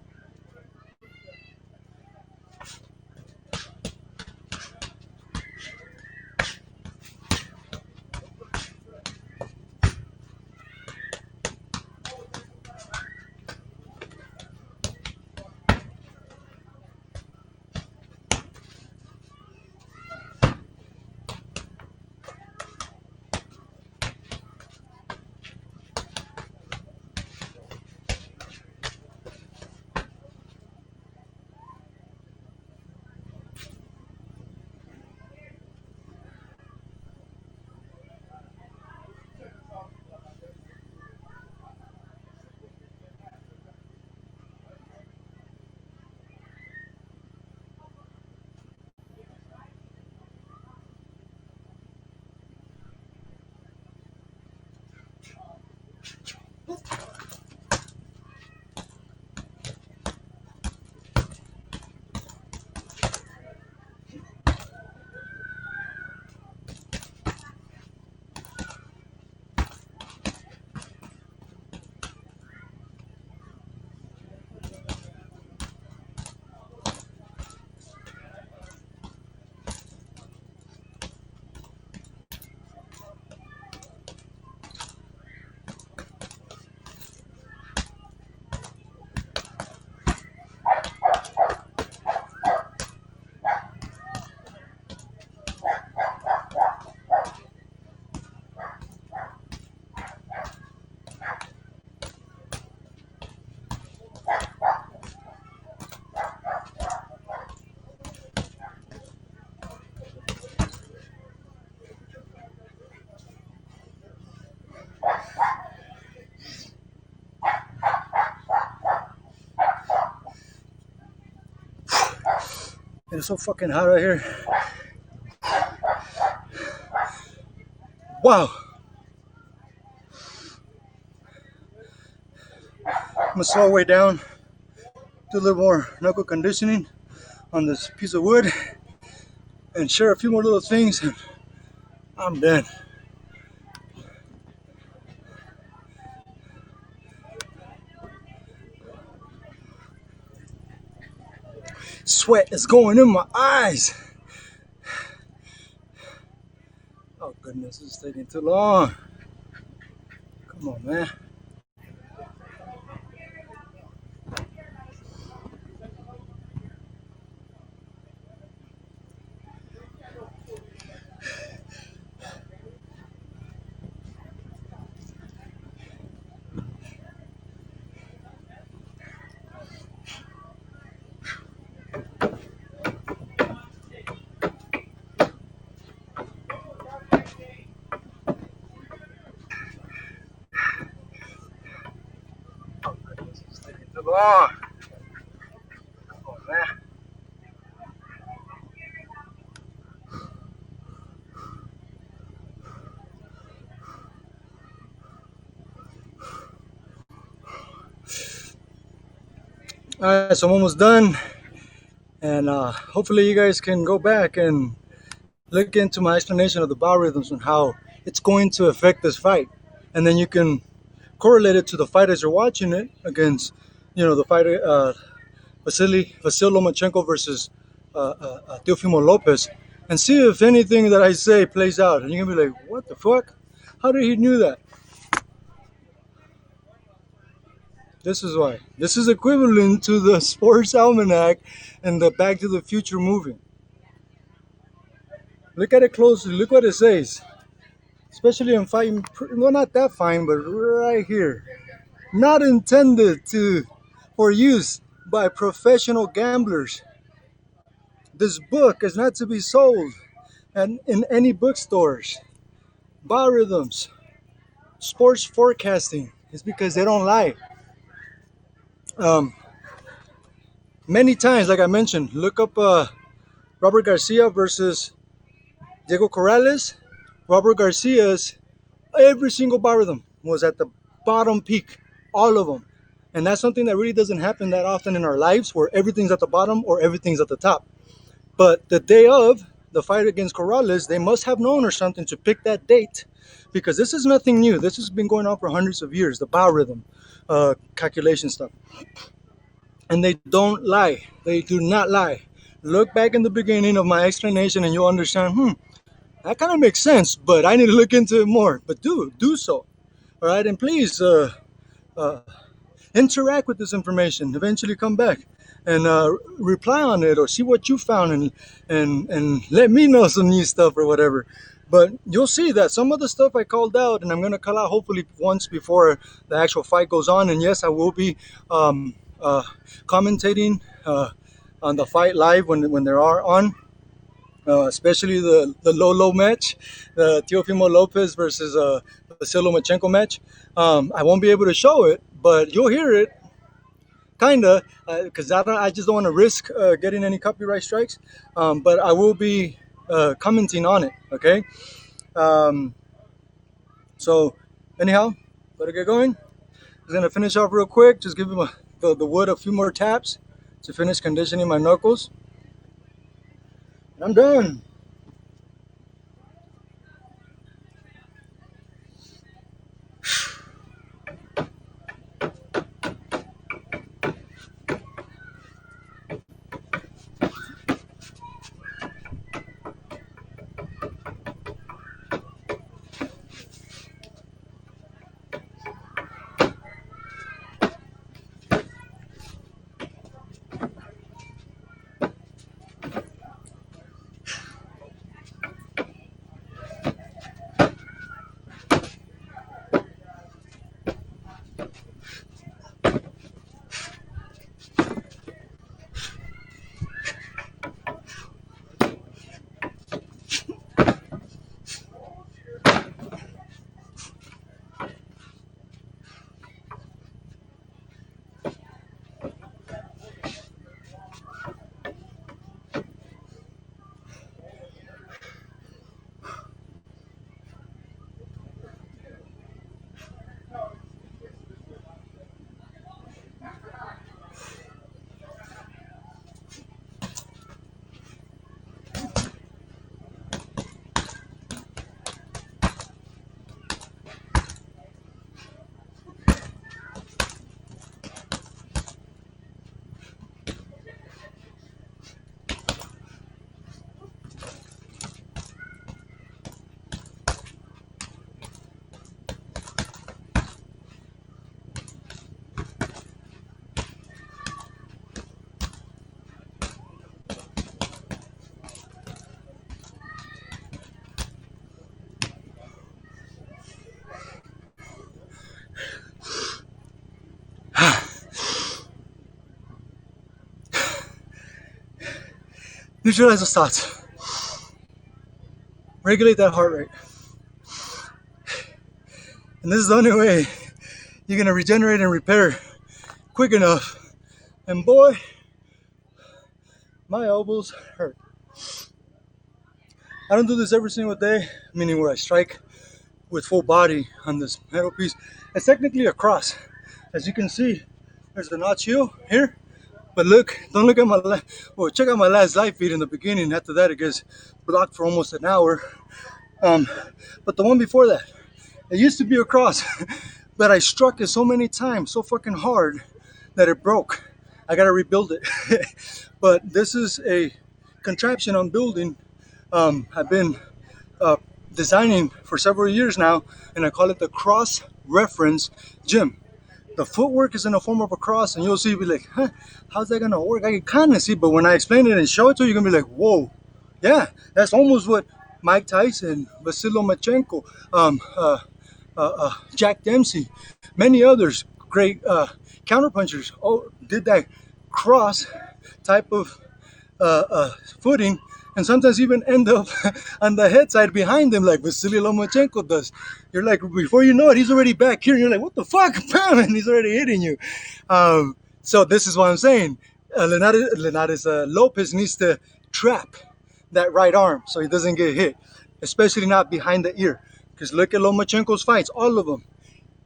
It's so fucking hot out here. Wow. I'm gonna slow way down, do a little more knuckle conditioning on this piece of wood, and share a few more little things, and I'm done. Sweat is going in my eyes. Oh goodness, this is taking too long. Come on, man. Oh goodness, this is taking too long. Come on, man. All right, so I'm almost done, and hopefully you guys can go back and look into my explanation of the biorhythms and how it's going to affect this fight, and then you can correlate it to the fight as you're watching it against, the fighter Vasil Lomachenko versus Teofimo Lopez, and see if anything that I say plays out. And you're gonna be like, "What the fuck? How did he knew that?" This is why. This is equivalent to the Sports Almanac and the Back to the Future movie. Look at it closely. Look what it says. Especially in fine, well, not that fine, but right here. Not intended for use by professional gamblers. This book is not to be sold in any bookstores. Biorhythms, sports forecasting is because they don't lie. Um, Many times, like I mentioned, look up Robert Garcia versus Diego Corrales. Robert Garcia's every single biorhythm was at the bottom peak, all of them. And that's something that really doesn't happen that often in our lives, where everything's at the bottom or everything's at the top. But the day of the fight against Corrales, they must have known or something to pick that date, because this is nothing new. This has been going on for hundreds of years, the biorhythm calculation stuff. And they don't lie. They do not lie. Look back in the beginning of my explanation and you'll understand, that kind of makes sense, but I need to look into it more. But do so. All right, and please interact with this information. Eventually come back and reply on it, or see what you found, and let me know some new stuff or whatever. But you'll see that some of the stuff I called out, and I'm going to call out hopefully once before the actual fight goes on. And yes, I will be commentating on the fight live when they are on. Especially the low match, the Teofimo Lopez versus Vasil Lomachenko match. I won't be able to show it, but you'll hear it, kinda, because I just don't want to risk getting any copyright strikes. But I will be commenting on it. Okay. So anyhow, better get going. I'm gonna finish off real quick. Just give the wood a few more taps to finish conditioning my knuckles. And I'm done. Neutralize those thoughts. Regulate that heart rate. And this is the only way you're gonna regenerate and repair quick enough. And boy, my elbows hurt. I don't do this every single day, meaning where I strike with full body on this metal piece. It's technically a cross. As you can see, there's the notch here. But look, don't look at my well, check out my last live feed in the beginning. After that, it gets blocked for almost an hour. But the one before that, it used to be a cross, but I struck it so many times, so fucking hard, that it broke. I gotta rebuild it. But this is a contraption I'm building. I've been designing for several years now, and I call it the Cross Reference Gym. The footwork is in the form of a cross, and you'll see, be like, huh, how's that gonna work? I can kind of see, but when I explain it and show it to you, you're gonna be like, whoa, yeah, that's almost what Mike Tyson, Vasily Lomachenko, Jack Dempsey, many others, great counterpunchers, did that cross type of footing, and sometimes even end up on the head side behind them, like Vasily Lomachenko does. You're like, before you know it, he's already back here, and you're like, what the fuck, bam, and he's already hitting you. So this is what I'm saying. Linares Lopez needs to trap that right arm so he doesn't get hit, especially not behind the ear. Because look at Lomachenko's fights, all of them.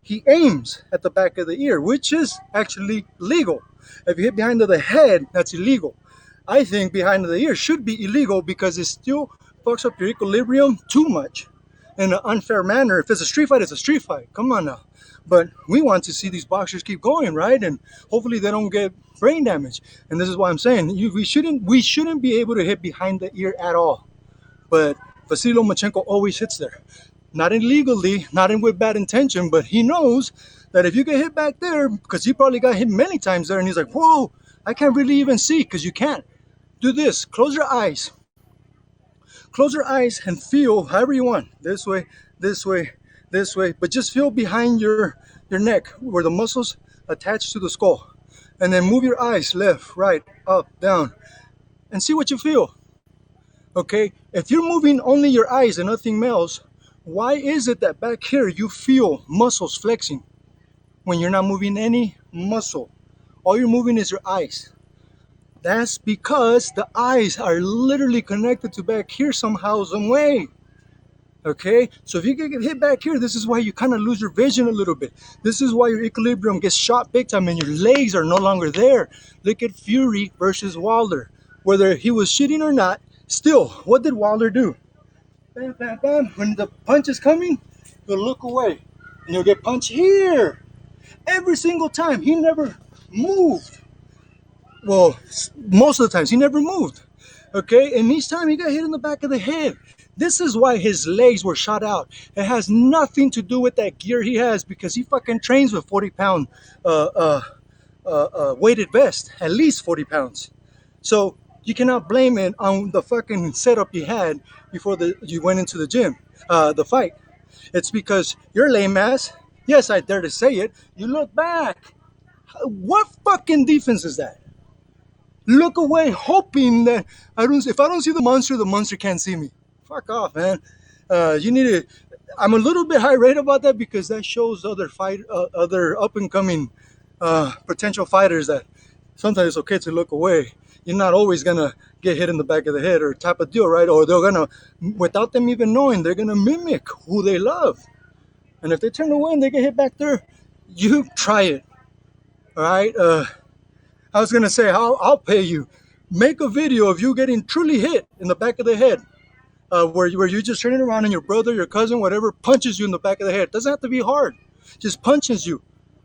He aims at the back of the ear, which is actually legal. If you hit behind the head, that's illegal. I think behind the ear should be illegal because it still fucks up your equilibrium too much in an unfair manner. If it's a street fight, it's a street fight. Come on now. But we want to see these boxers keep going, right? And hopefully they don't get brain damage. And this is why I'm saying we shouldn't be able to hit behind the ear at all. But Vasily Lomachenko always hits there. Not illegally, not with bad intention, but he knows that if you get hit back there, because he probably got hit many times there, and he's like, whoa, I can't really even see, because you can't. Do this. Close your eyes. Close your eyes and feel however you want. This way, this way, this way. But just feel behind your neck where the muscles attach to the skull. And then move your eyes left, right, up, down. And see what you feel. Okay? If you're moving only your eyes and nothing else, why is it that back here you feel muscles flexing when you're not moving any muscle? All you're moving is your eyes. That's because the eyes are literally connected to back here somehow, some way. Okay? So if you get hit back here, this is why you kind of lose your vision a little bit. This is why your equilibrium gets shot big time and your legs are no longer there. Look at Fury versus Wilder. Whether he was cheating or not, still, what did Wilder do? Bam, bam, bam. When the punch is coming, you'll look away and you'll get punched here. Every single time, he never moved. Well, most of the times he never moved. Okay, and each time he got hit in the back of the head. This is why his legs were shot out. It has nothing to do with that gear he has, because he fucking trains with 40-pound weighted vest, at least 40 pounds. So you cannot blame it on the fucking setup you had before you went into the gym, the fight. It's because your lame ass, yes, I dare to say it, you look back. What fucking defense is that? Look away, hoping that if I don't see the monster can't see me. Fuck off, man. You need to. I'm a little bit irate about that because that shows other up and coming potential fighters that sometimes it's okay to look away. You're not always gonna get hit in the back of the head or type of deal, right? Or they're gonna, without them even knowing, they're gonna mimic who they love. And if they turn away and they get hit back there, you try it. All right. I was gonna say, I'll pay you. Make a video of you getting truly hit in the back of the head, where you just turning around and your brother, your cousin, whatever, punches you in the back of the head. Doesn't have to be hard. Just punches you.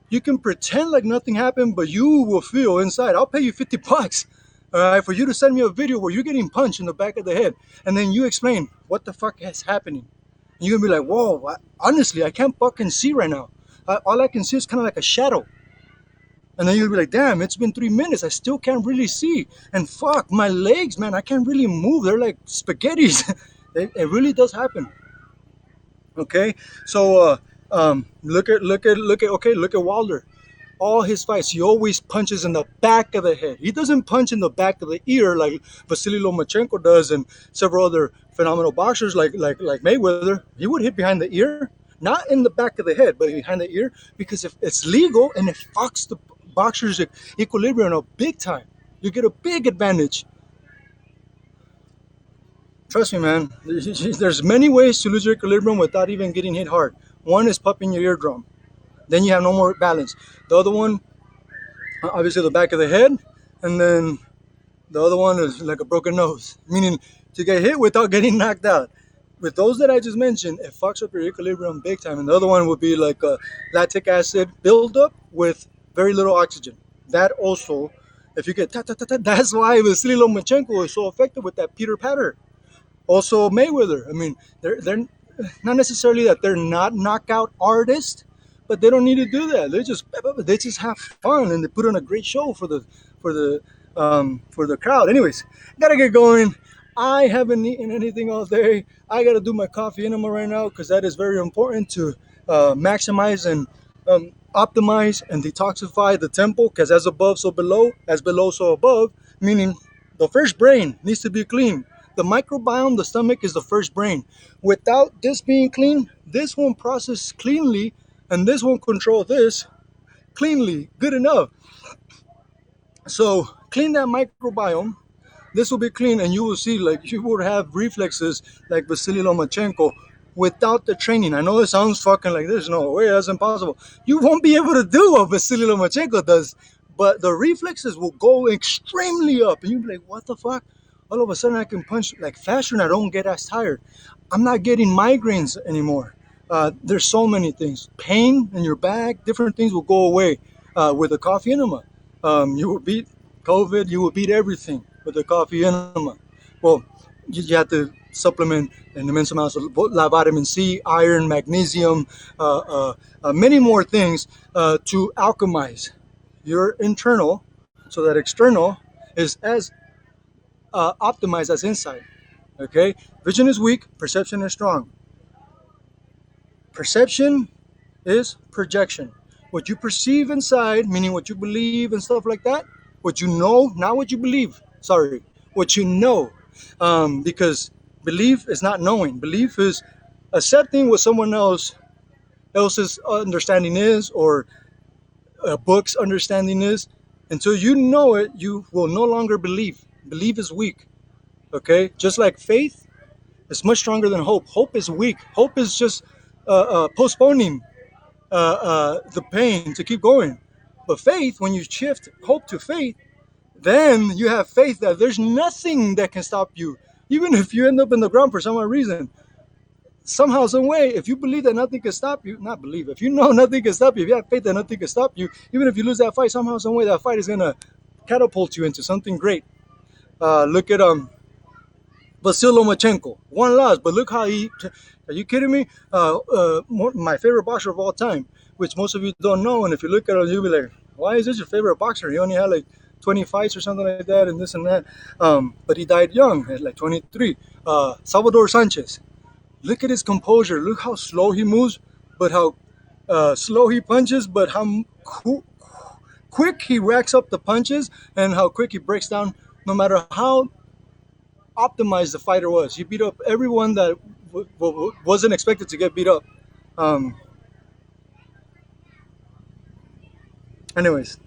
You can pretend like nothing happened, but you will feel inside. I'll pay you $50, all right, for you to send me a video where you're getting punched in the back of the head, and then you explain what the fuck is happening. And you're gonna be like, whoa, honestly, I can't fucking see right now. All I can see is kind of like a shadow. And then you'll be like, damn, it's been 3 minutes. I still can't really see. And fuck, my legs, man, I can't really move. They're like spaghettis. It really does happen. Okay, so look at Wilder. All his fights, he always punches in the back of the head. He doesn't punch in the back of the ear like Vasily Lomachenko does, and several other phenomenal boxers like Mayweather. He would hit behind the ear, not in the back of the head, but behind the ear, because if it's legal and it fucks the boxer's equilibrium up big time, you get a big advantage. Trust me, man. There's many ways to lose your equilibrium without even getting hit hard. One is popping your eardrum. Then you have no more balance. The other one, obviously the back of the head, and then the other one is like a broken nose, meaning to get hit without getting knocked out. With those that I just mentioned, it fucks up your equilibrium big time. And the other one would be like a lactic acid buildup with very little oxygen. That also, if you get that's why Vasily Lomachenko is so effective with that Peter Patter. Also Mayweather. I mean, they're not necessarily that they're not knockout artists, but they don't need to do that. They just have fun and they put on a great show for the crowd. Anyways, gotta get going. I haven't eaten anything all day. I gotta do my coffee enema right now because that is very important to maximize and optimize and detoxify the temple. Because as above, so below, as below, so above. Meaning, the first brain needs to be clean. The microbiome, the stomach, is the first brain. Without this being clean, this won't process cleanly, and this won't control this cleanly, good enough. So clean that microbiome. This will be clean, and you will see like you would have reflexes like Vasily Lomachenko without the training. I know it sounds fucking like there's no way, that's impossible. You won't be able to do what Vasily Lomachenko does, but the reflexes will go extremely up, and you'll be like, what the fuck? All of a sudden I can punch like faster and I don't get as tired. I'm not getting migraines anymore. There's so many things. Pain in your back, different things will go away with the coffee enema. You will beat COVID, you will beat everything with the coffee enema. Well, you have to supplement in immense amounts of vitamin C, iron, magnesium, many more things to alchemize your internal so that external is as optimized as inside. Okay, vision is weak, perception is strong. Perception is projection. What you perceive inside, meaning what you believe and stuff like that, what you know, not what you believe. Sorry, what you know, because belief is not knowing. Belief is accepting what someone else's understanding is, or a book's understanding is. Until you know it, you will no longer believe. Belief is weak. Okay, just like faith is much stronger than hope. Hope is weak. Hope is just postponing the pain to keep going. But faith, when you shift hope to faith, then you have faith that there's nothing that can stop you. Even if you end up in the ground for some reason, somehow, some way, if you believe that nothing can stop you, not believe, if you know nothing can stop you, if you have faith that nothing can stop you, even if you lose that fight, somehow, some way, that fight is going to catapult you into something great. Look at Vasil Lomachenko, one loss, but look how he. Are you kidding me? My favorite boxer of all time, which most of you don't know, and if you look at him, you'll be like, "Why is this your favorite boxer? He only had like 20 fights or something like that, and this and that." But he died young, at like 23. Salvador Sanchez. Look at his composure. Look how slow he moves, but how slow he punches, but how quick he racks up the punches, and how quick he breaks down. No matter how optimized the fighter was, he beat up everyone that wasn't expected to get beat up. Anyways,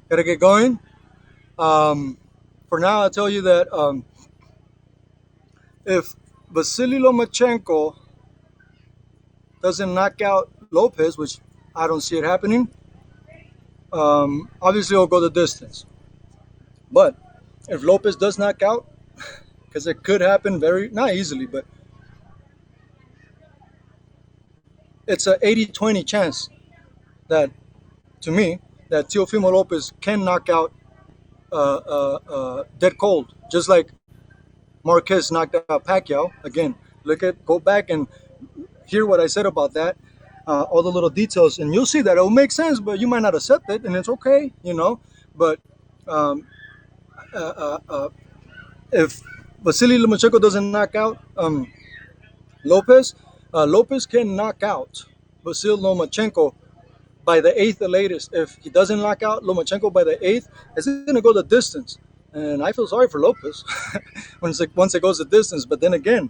gotta get going. For now, I'll tell you that if Vasily Lomachenko doesn't knock out Lopez, which I don't see it happening, Obviously, he'll go the distance. But if Lopez does knock out, because it could happen very, not easily, but it's a 80-20 chance that, to me, that Teofimo Lopez can knock out dead cold, just like Marquez knocked out Pacquiao. Again, go back and hear what I said about that, all the little details, and you'll see that it'll make sense, but you might not accept it, and it's okay, you know. But um, uh, uh, uh, if Vasily Lomachenko doesn't knock out Lopez, Lopez can knock out Vasily Lomachenko by the eighth, the latest. If he doesn't knock out Lomachenko by the eighth, it's going to go the distance. And I feel sorry for Lopez once it goes the distance. But then again,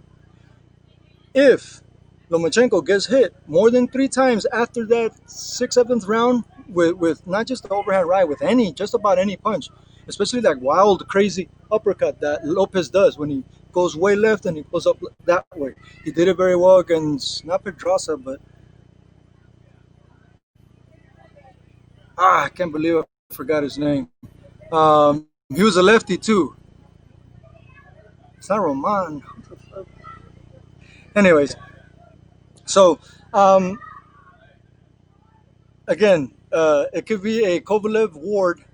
if Lomachenko gets hit more than 3 times after that sixth, seventh round with not just the overhand right, with just about any punch, especially that wild, crazy uppercut that Lopez does when he goes way left and he goes up that way. He did it very well against not Pedraza, but I can't believe I forgot his name. He was a lefty too. It's not Roman. Anyways, so again, it could be a Kovalev Ward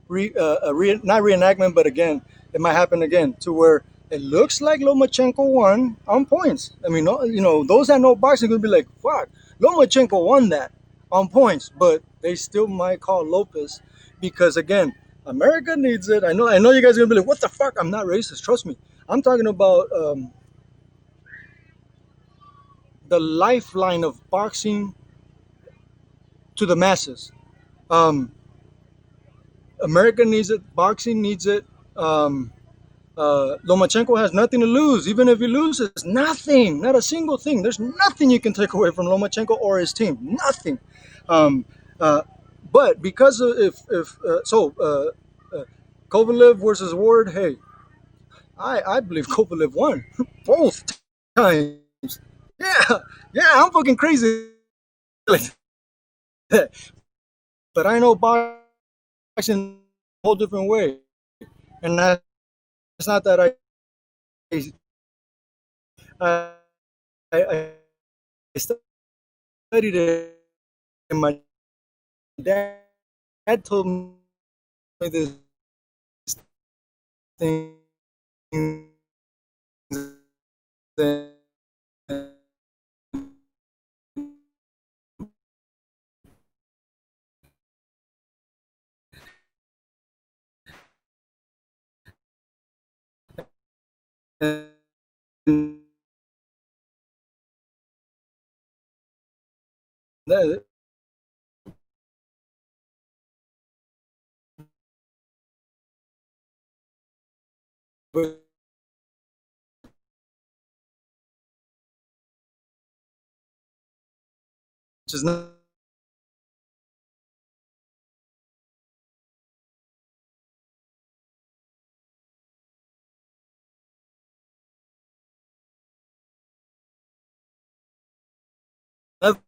not reenactment, but again, it might happen again to where it looks like Lomachenko won on points. I mean, those that know boxing could be like, "Fuck, Lomachenko won that on points," but they still might call Lopez because again, America needs it. I know you guys are gonna be like, "What the fuck?" I'm not racist. Trust me. I'm talking about the lifeline of boxing to the masses. Um, America needs it. Boxing needs it. Lomachenko has nothing to lose. Even if he loses, nothing, not a single thing. There's nothing you can take away from Lomachenko or his team. Nothing. Um, uh, but because of, if so, Kovalev versus Ward. Hey, I believe Kovalev won both times. Yeah, yeah, I'm fucking crazy like that. But I know boxing a whole different way, and it's not that I, I studied it, and my dad told me this thing which is not nothing.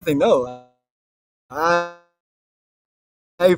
No, I, I